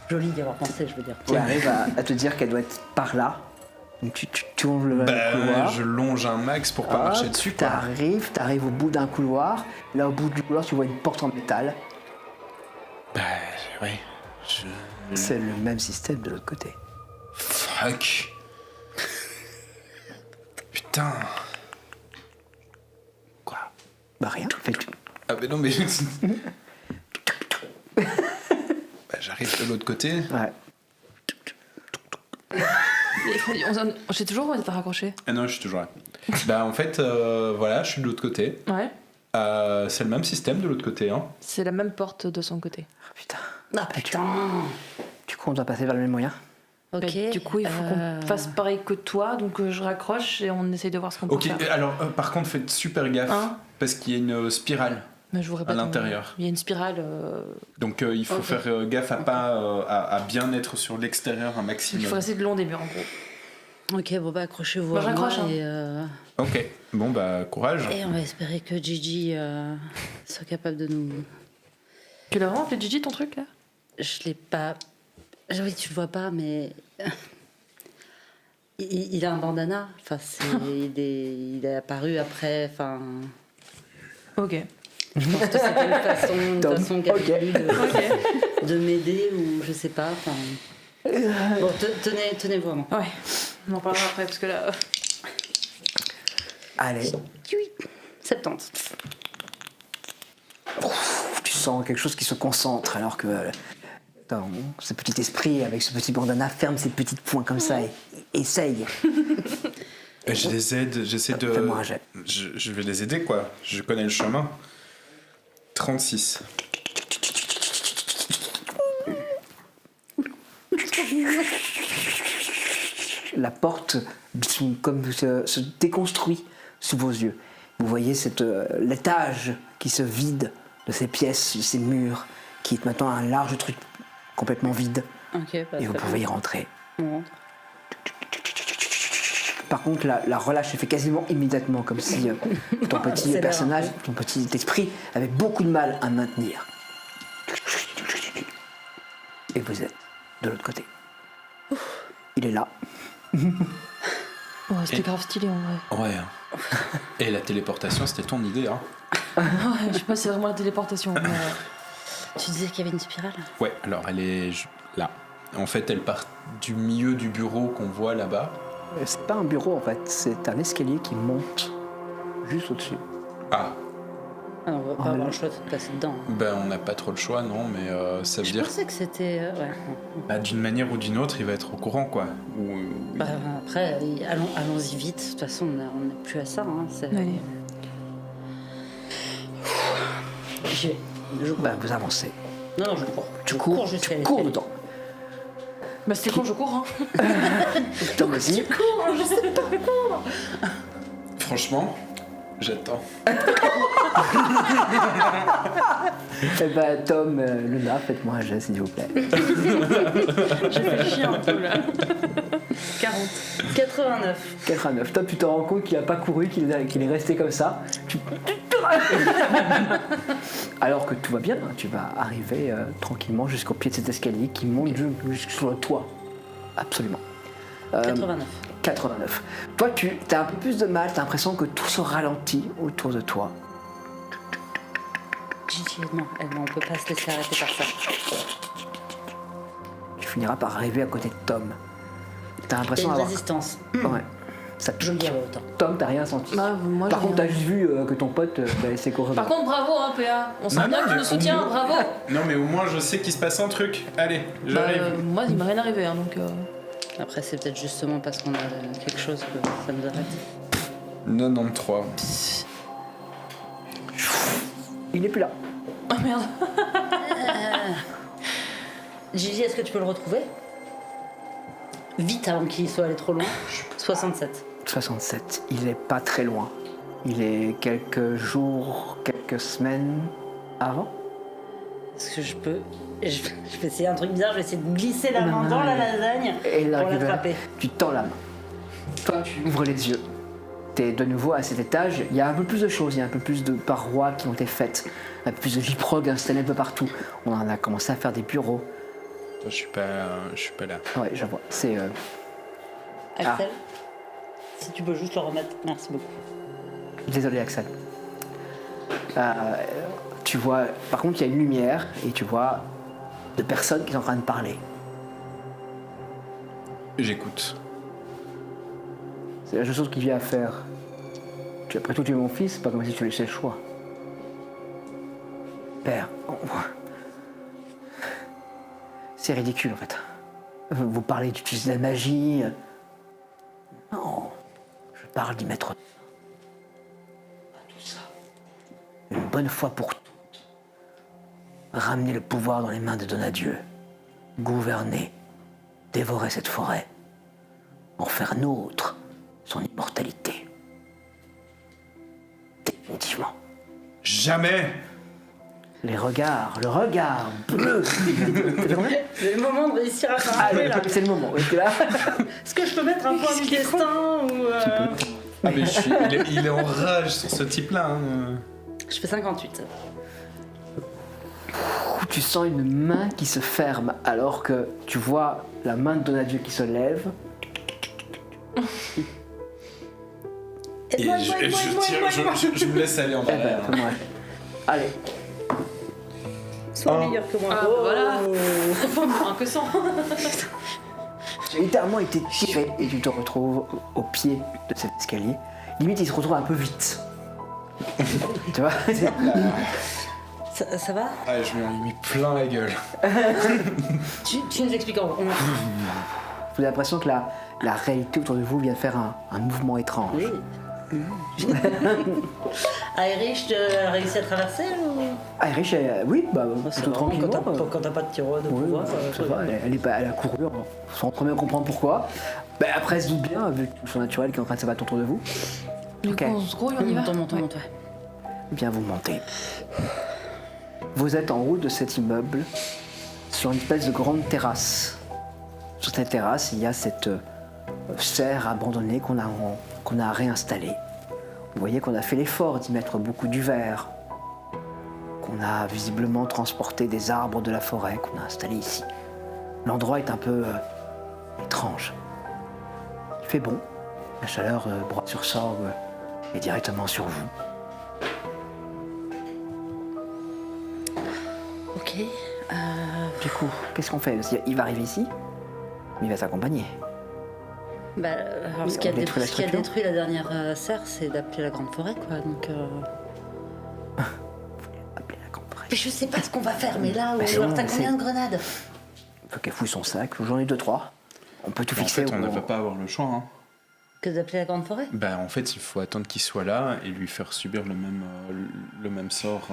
Joli d'y avoir pensé, je veux dire. Tu arrives à te dire qu'elle doit être par là. Donc tu tournes le Bah, couloir. je longe un max pour pas Hop, marcher dessus, quoi. T'arrives au bout d'un couloir. Là, au bout du couloir, tu vois une porte en métal. Bah, ouais. C'est le même système de l'autre côté. Fuck. Putain. Quoi? Bah rien. Ah, mais non, mais... Bah, j'arrive de l'autre côté. Ouais. J'ai toujours été raccroché. Ah non, je suis toujours là. Bah, en fait, voilà, je suis de l'autre côté. Ouais. C'est le même système de l'autre côté, hein. C'est la même porte de son côté. Oh, putain. Ah putain. Du coup, on doit passer vers le même moyen. Ok. Mais du coup, il faut qu'on fasse pareil que toi, donc je raccroche et on essaye de voir ce qu'on Ok, peut faire. alors, par contre, faites super gaffe. Hein? Parce qu'il y a une spirale. Mais je vous répète, à l'intérieur. Il y a une spirale. Donc, il faut Ok. faire gaffe à pas à bien être sur l'extérieur un Il maximum. faut rester le long des murs en gros. Ok, bon bah accrochez-vous Bah, à moi j'accroche, Ok, bon, bah, courage. et on va espérer que Gigi soit capable de nous... Tu l'as vraiment appelé Gigi ton truc là? Je l'ai pas... Oui, tu le vois pas, mais... il a un bandana. Enfin, il est apparu après, enfin... Ok. Je pense que c'était une façon qu'il Ok. avait eu Ok. de m'aider ou je sais pas. Enfin... Bon, tenez-vous à moi. Ouais. On en parlera après parce que là. Allez. 70. Tu sens quelque chose qui se concentre alors que ce petit esprit avec ce petit bandana ferme ses petits poings comme ça et essaye. Je les aide, j'essaie de... Fais-moi un jet. Je vais les aider, quoi. Je connais le chemin. 36. La porte comme se déconstruit sous vos yeux. Vous voyez l'étage qui se vide de ces pièces, de ces murs, qui est maintenant un large truc complètement vide. Ok, bah, Et vous très pouvez y bien. rentrer. On rentre. Par contre, la relâche se fait quasiment immédiatement, comme si ton petit C'est personnage, l'heure. ton petit esprit avait beaucoup de mal à maintenir. Et vous êtes de l'autre côté. Il est là. Ouais, c'était grave stylé en vrai. Ouais. Et la téléportation, c'était ton idée, hein. Ouais, je sais pas si c'est vraiment la téléportation. Mais, Tu disais qu'il y avait une spirale? Ouais, alors elle est là. En fait, elle part du milieu du bureau qu'on voit là-bas. C'est pas un bureau en fait, c'est un escalier qui monte juste au-dessus. Ah, Ah, on va pas avoir le choix de passer dedans. ben on n'a pas trop le choix, non, mais ça veut Je dire... pensais que c'était... ouais. Bah, d'une manière ou d'une autre, il va être au courant, quoi. Bah, après, allons-y vite. De toute façon, on n'est plus à ça. Hein. Allez. J'y vais. Je cours. Bah, vous avancez. Non, je cours. Tu Je cours, jusqu'à tu cours l'escalier. dedans. Bah, c'était quand je cours, hein. Tom aussi. Franchement, j'attends. Eh ben, Tom, Luna, faites-moi un jet s'il vous plaît. J'ai fait chier un peu là. 40. 89. 89. Tom, tu te rends compte qu'il n'a pas couru, qu'il est resté comme ça. Alors que tout va bien, tu vas arriver tranquillement jusqu'au pied de cet escalier qui monte jusque sur le toit. Absolument. 89. 89. Toi, tu as un peu plus de mal, tu as l'impression que tout se ralentit autour de toi. Gigi, aide-moi. On peut pas se laisser arrêter par ça. Tu finiras par arriver à côté de Tom. Tu as Il y a l'impression une d'avoir... résistance. Ouais. Ça te Je le dirai autant. Tom, t'as rien senti. Bah, moi, Par j'ai contre, t'as rien. juste vu que ton pote s'est corrigé. Par contre, bravo, hein, PA. On sent Non, bien non, que tu mais nous soutiens, au mieux. bravo. Non, mais au moins, je sais qu'il se passe un truc. Allez, Bah, j'arrive. moi, il m'est rien arrivé, hein, donc. Après, c'est peut-être justement parce qu'on a quelque chose que ça nous arrête. 93. Il n'est plus là. Oh merde. Gigi, est-ce que tu peux le retrouver? Vite avant qu'il soit allé trop loin. 67. 67. Il n'est pas très loin. Il est quelques jours, quelques semaines avant. Est-ce que je peux essayer un truc bizarre, je vais essayer de glisser la main dans la lasagne Et pour l'attraper. tu tends la main. Toi, tu ouvres les yeux. Tu es de nouveau à cet étage. Il y a un peu plus de choses, il y a un peu plus de parois qui ont été faites, un peu plus de viprogues installés un peu partout. On en a commencé à faire des bureaux. Toi, je suis pas là. Ouais, je vois. C'est Axel, si tu peux juste le remettre, merci beaucoup. Désolé, Axel. Tu vois, par contre, il y a une lumière et tu vois deux personnes qui sont en train de parler. J'écoute. C'est la seule chose qu'il vient à faire. Après tout, tu es mon fils, c'est pas comme si tu laissais le choix. Père, c'est ridicule en fait. Vous parlez d'utiliser la magie. Non, je parle d'y mettre tout ça. Une bonne fois pour toutes. Ramener le pouvoir dans les mains de Donadieu. Gouverner. Dévorer cette forêt. En faire nôtre son immortalité. Définitivement. Jamais. Le regard bleu. C'est le moment de réussir à s'arranger là. C'est le moment. Et puis là, Est-ce que je peux mettre un point du destin ou Ah mais il est en rage sur ce type-là. Hein. Je fais 58. tu sens une main qui se ferme alors que tu vois la main de Donadieu qui se lève. Et je me laisse aller en Eh ben, arrière. fais-moi. Allez, Sois meilleur que moi. Ah, Oh. voilà. Faut moins que 100. tu as littéralement été tiré et tu te retrouves au pied de cet escalier. Limite, il se retrouve un peu vite. Tu vois Ça va? Ah, je lui ai mis plein la gueule. Tu nous expliques en gros. Vous avez l'impression que la réalité autour de vous vient de faire un mouvement étrange. Oui. Irish, tu as réussi à traverser ou... Irish, oui, bah, C'est plutôt marrant, tranquillement. quand t'as pas de tiroir de Oui, pouvoir. ça va, elle a couru sans trop bien comprendre pourquoi. Bah, après, elle se doute bien, vu tout son naturel qui est en train de s'abattre autour de vous. Du Ok. coup, on se grouille, on y va. Monte, ouais. Bien, vous montez. Vous êtes en haut de cet immeuble, sur une espèce de grande terrasse. Sur cette terrasse, il y a cette serre abandonnée qu'on a réinstallée. Vous voyez qu'on a fait l'effort d'y mettre beaucoup d'uvères, qu'on a visiblement transporté des arbres de la forêt qu'on a installés ici. L'endroit est un peu étrange. Il fait bon, la chaleur broie sur sorgue est directement sur vous. Ok. Du coup, qu'est-ce qu'on fait? Il va arriver ici, mais il va t'accompagner. Bah, alors, ce qui a, On détruit la ce qui a structure. détruit la dernière serre, c'est d'appeler la grande forêt, quoi. Donc. Appelez la campagne. Mais je sais pas ce qu'on va faire, mais là, Mais alors non, t'as c'est- combien de grenades? Faut qu'elle fouille son sac. J'en ai 2-3. On peut tout En fixer. fait, on ne va pas avoir le choix. Hein. Que d'appeler la grande forêt? Bah, en fait, il faut attendre qu'il soit là et lui faire subir le même sort,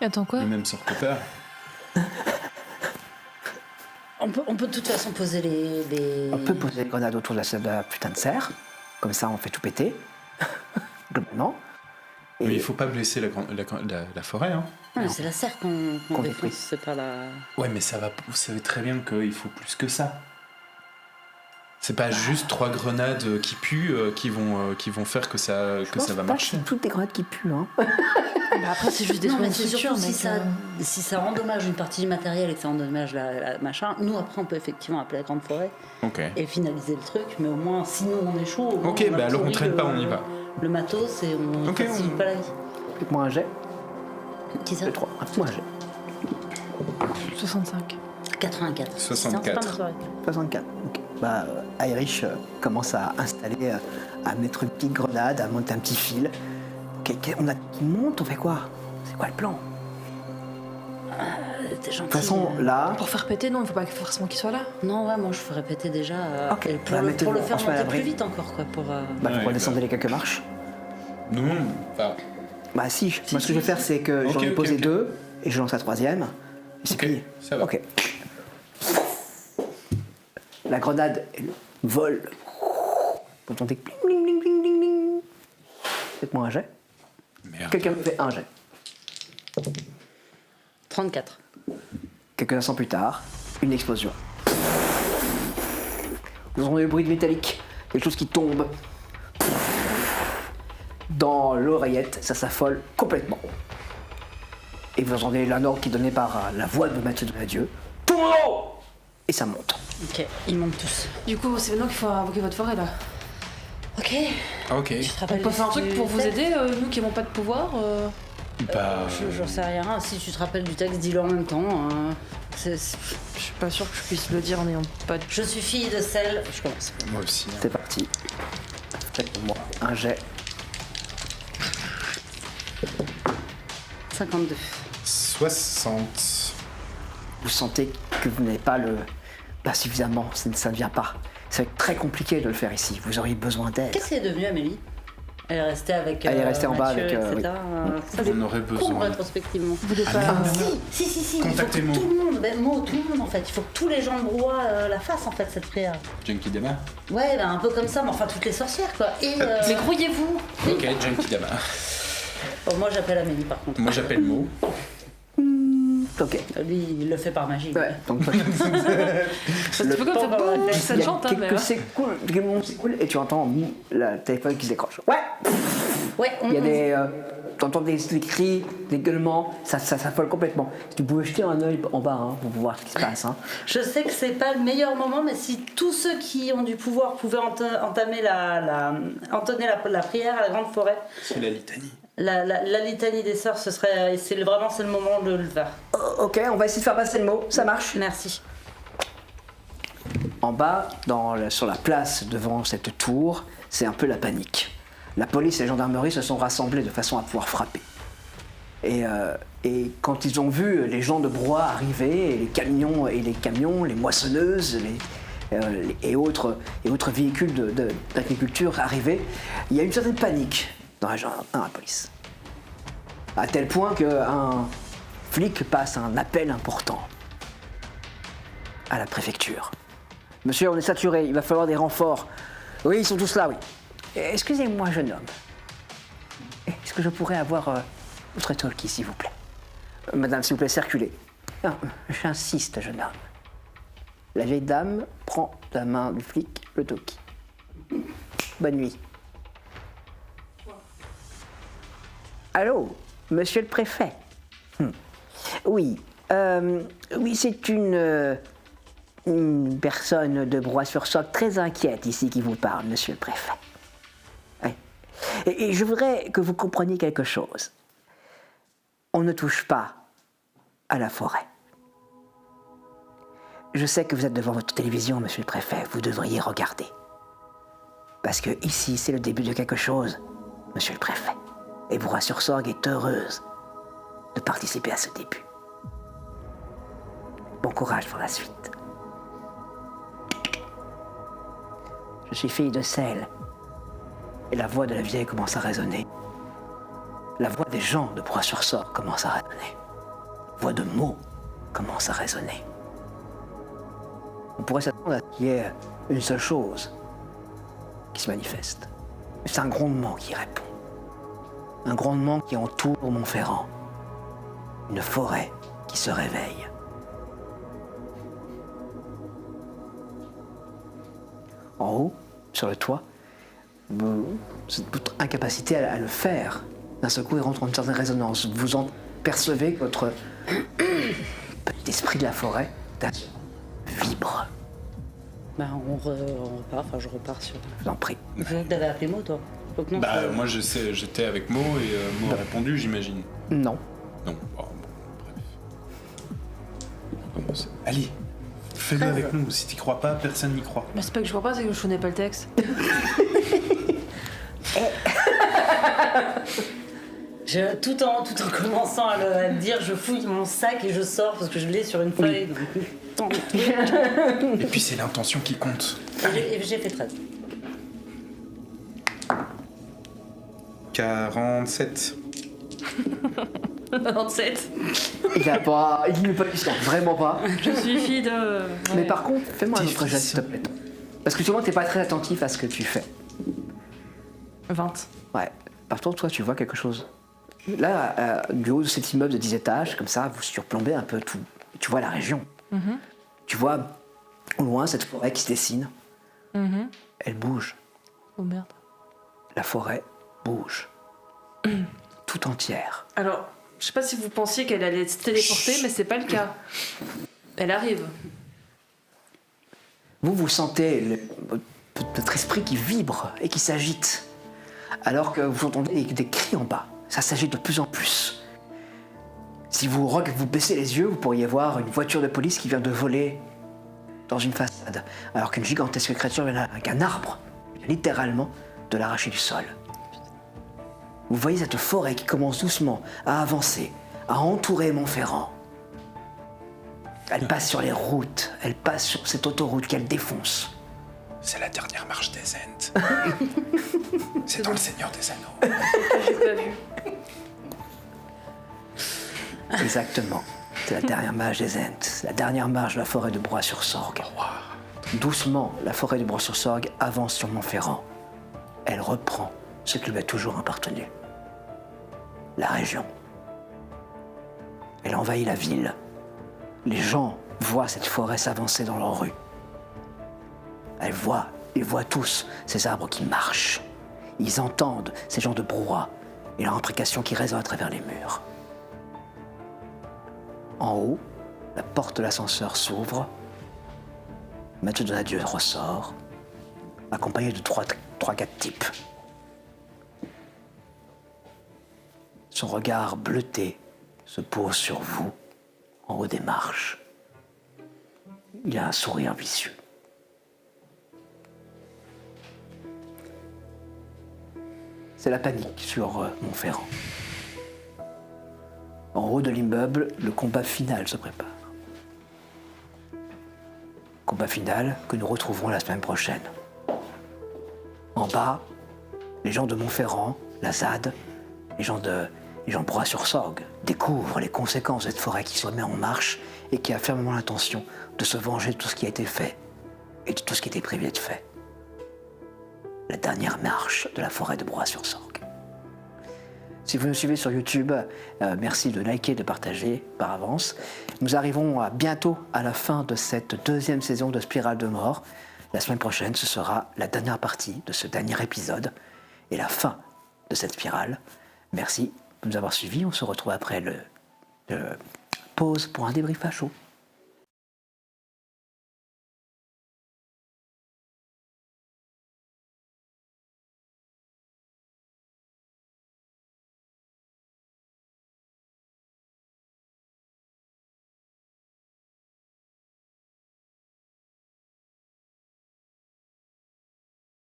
Attends, quoi? le même sort que peur. On peut de toute façon poser les... On peut poser les grenades autour de la putain de serre. Comme ça, on fait tout péter. Globalement. Et Mais il faut pas blesser la forêt. Hein. Non, mais c'est la serre qu'on Qu'on défonce, détruit. c'est pas la... Ouais, mais ça va. Vous savez très bien qu'il faut plus que ça. C'est pas juste 3 grenades qui puent qui vont faire que ça je pense va pas marcher. que c'est toutes des grenades qui puent. Hein. Bah après, c'est juste des Non, soins mais de c'est structure, surtout mec. si ça endommage une partie du matériel et que ça endommage la machin, nous après on peut effectivement appeler la grande forêt Ok. et finaliser le truc, mais au moins sinon on échoue. Au moins, Ok, on a bah alors on pourri traîne pas, on y va. Le matos et on Ok, facilite on- pas la vie. Faites-moi un jet. Qui ça? 3. Faites-moi un jet. 65. 84. 64. C'est pas ma soirée. 64. Ok. Bah, Irish commence à installer, à mettre une petite grenade, à monter un petit fil. On a qui monte, on fait quoi? C'est quoi le plan? T'es gentil. De toute façon, là, Pour faire péter, non, il faut pas forcément qu'il soit là. Non, ouais, moi je ferais péter déjà. Ok, et bah, pour le faire mettez-le, monter franchement, à plus l'abri. vite encore, quoi. Pour, vous Ouais, redescendez les quelques marches. Non, enfin... Bah si, moi ce que je vais faire c'est que j'en ai Ok, posé ok. 2 et je lance la 3e. Et c'est Ok, plié. ça va. Ok. La grenade elle vole. Vous entendez bling bling bling bling bling bling. Faites-moi un jet. Merde. Quelqu'un me fait un jet. 34. Quelques instants plus tard, une explosion. Vous entendez le bruit de métallique, quelque chose qui tombe. Dans l'oreillette, ça s'affole complètement. Et vous entendez un ordre qui est donné par la voix de Mathieu de Dieu. Tout le monde en haut. Et ça monte. Ok, ils montent tous. Du coup, c'est maintenant qu'il faut invoquer votre forêt là. Ok. Ok. Tu te On rappelles peut faire un du truc pour vous texte? aider, nous qui n'avons pas de pouvoir. Bah... J'en sais rien. Si tu te rappelles du texte, dis-le en même temps. Je suis pas sûre que je puisse le dire en n'ayant pas de. Je suis fille de sel. Je commence. Moi aussi. C'est parti. Faites-moi un jet. 52. 60. Vous sentez que vous n'avez pas le... Pas suffisamment, ça ne vient pas. C'est très compliqué de le faire ici. Vous auriez besoin d'aide. Qu'est-ce qui est devenu Amélie? Elle est restée avec. Elle est restée en bas Mathieu, avec, etc. Ça, On aurait con, besoin. rétrospectivement. Vous voulez pas. Si. Contactez Il faut que Mo. tout le monde, tout le monde en fait. Il faut que tous les gens de Brouhaha la fassent en fait cette prière. Junkie Dama. Ouais, un peu comme ça, mais enfin toutes les sorcières quoi. Et Mais grouillez-vous. Ok, Junkie Dama. bon, moi j'appelle Amélie par contre. Moi j'appelle Mo. Ok. Lui, il le fait par magie. Ouais, donc C'est un peu comme ça. Bon, Ça il y a chante, hein, mais. quelques secondes, et tu entends le téléphone qui se décroche. Ouais. Ouais, Il y a des... t'entends des cris, des gueulements, ça s'affole complètement. Tu pouvais jeter un œil en bas hein, pour voir ce qui se passe. Hein. Je sais que c'est pas le meilleur moment, mais si tous ceux qui ont du pouvoir pouvaient entonner la prière à la grande forêt, C'est la litanie. la litanie des sœurs, c'est le moment de le faire. Ok, on va essayer de faire passer le mot, ça marche. Merci. En bas, sur la place devant cette tour, c'est un peu la panique. La police et la gendarmerie se sont rassemblés de façon à pouvoir frapper. Et quand ils ont vu les gens de Brouhaha arriver, et les camions, les moissonneuses, et autres véhicules d'agriculture arriver, il y a une certaine panique dans la police. À tel point qu'un flic passe un appel important à la préfecture. Monsieur, on est saturé, il va falloir des renforts. Oui, ils sont tous là, oui. Excusez-moi, jeune homme. Est-ce que je pourrais avoir votre talkie, s'il vous plaît? Madame, s'il vous plaît, circulez. Non, j'insiste, jeune homme. La vieille dame prend la main du flic, le talkie. Bonne nuit. Allô, monsieur le préfet? Oui, oui, c'est une personne de Brouhaha-sur-Sorgue très inquiète ici qui vous parle, monsieur le préfet. Oui. Et je voudrais que vous compreniez quelque chose. On ne touche pas à la forêt. Je sais que vous êtes devant votre télévision, monsieur le préfet, vous devriez regarder. Parce que ici, c'est le début de quelque chose, monsieur le préfet. Et Brouhaha-sur-Sorgue est heureuse de participer à ce début. Bon courage pour la suite. Je suis fille de sel. Et la voix de la vieille commence à résonner. La voix des gens de Brouhaha-sur-Sorgue commence à résonner. La voix de mots commence à résonner. On pourrait s'attendre à ce qu'il y ait une seule chose qui se manifeste. C'est un grondement qui répond. Un grondement qui entoure Montferrand. Une forêt qui se réveille. En haut, sur le toit, votre incapacité à le faire, d'un seul coup, il rentre en une certaine résonance. Vous en percevez que votre petit esprit de la forêt vibre. Bah, on repart, enfin, je repars sur. Je vous en prie. T'avais appelé Mo, toi? Faut que non, Bah, moi j'étais avec Mo et Mo a répondu, j'imagine. Non. Non, bon, bref. Allez, fais-le avec nous. Si t'y crois pas, personne n'y croit. Mais c'est pas que je crois pas, c'est que je connais pas le texte. Tout en commençant à le dire, je fouille mon sac et je sors parce que je l'ai sur une feuille. Donc, Et puis c'est l'intention qui compte. et j'ai fait 13. 47. 97. Il n'est pas lucien, vraiment pas. Je suis fille de. Mais Ouais. par contre, fais-moi un autre geste, s'il te plaît. Parce que souvent, t'es pas très attentif à ce que tu fais. 20. Ouais. Par contre, toi, tu vois quelque chose. Là, du haut de cet immeuble de 10 étages, comme ça, vous surplombez un peu tout. Tu vois la région. Tu vois au loin cette forêt qui se dessine. Elle bouge. Oh merde. La forêt bouge. Tout entière. Alors, je sais pas si vous pensiez qu'elle allait se téléporter, mais c'est pas le cas. Elle arrive. Vous sentez votre esprit qui vibre et qui s'agite. Alors que vous entendez des cris en bas. Ça s'agite de plus en plus. Si vous baissez les yeux, vous pourriez voir une voiture de police qui vient de voler dans une façade. Alors qu'une gigantesque créature vient avec un arbre, vient littéralement, de l'arracher du sol. Vous voyez cette forêt qui commence doucement à avancer, à entourer Montferrand. Elle passe sur les routes, elle passe sur cette autoroute qu'elle défonce. C'est la dernière marche des Ents. C'est dans le Seigneur des Anneaux. J'ai pas vu. Exactement. C'est la dernière marche des Ents, c'est la dernière marche de la forêt de Broye-sur-Sorgue. Doucement, la forêt de Broye-sur-Sorgue avance sur Montferrand. Elle reprend ce qui lui a toujours appartenu. La région. Elle envahit la ville. Les gens voient cette forêt s'avancer dans leurs rues. Ils voient tous ces arbres qui marchent. Ils entendent ces gens de brouhaha et leur imprécation qui résonne à travers les murs. En haut, la porte de l'ascenseur s'ouvre. Mathieu Donadieu ressort, accompagné de 3-4 types. Son regard bleuté se pose sur vous, en haut des marches. Il a un sourire vicieux. C'est la panique sur Montferrand. En haut de l'immeuble, le combat final se prépare. Combat final que nous retrouverons la semaine prochaine. En bas, les gens de Montferrand, la ZAD, les gens de Broye-sur-Sorgue découvrent les conséquences de cette forêt qui se met en marche et qui a fermement l'intention de se venger de tout ce qui a été fait et de tout ce qui était prévu d'être fait. La dernière marche de la forêt de Broye-sur-Sorgue. Si vous nous suivez sur YouTube, merci de liker, de partager par avance. Nous arrivons bientôt à la fin de cette deuxième saison de Spirale de Mort. La semaine prochaine, ce sera la dernière partie de ce dernier épisode et la fin de cette spirale. Merci de nous avoir suivis. On se retrouve après le pause pour un débrief à chaud.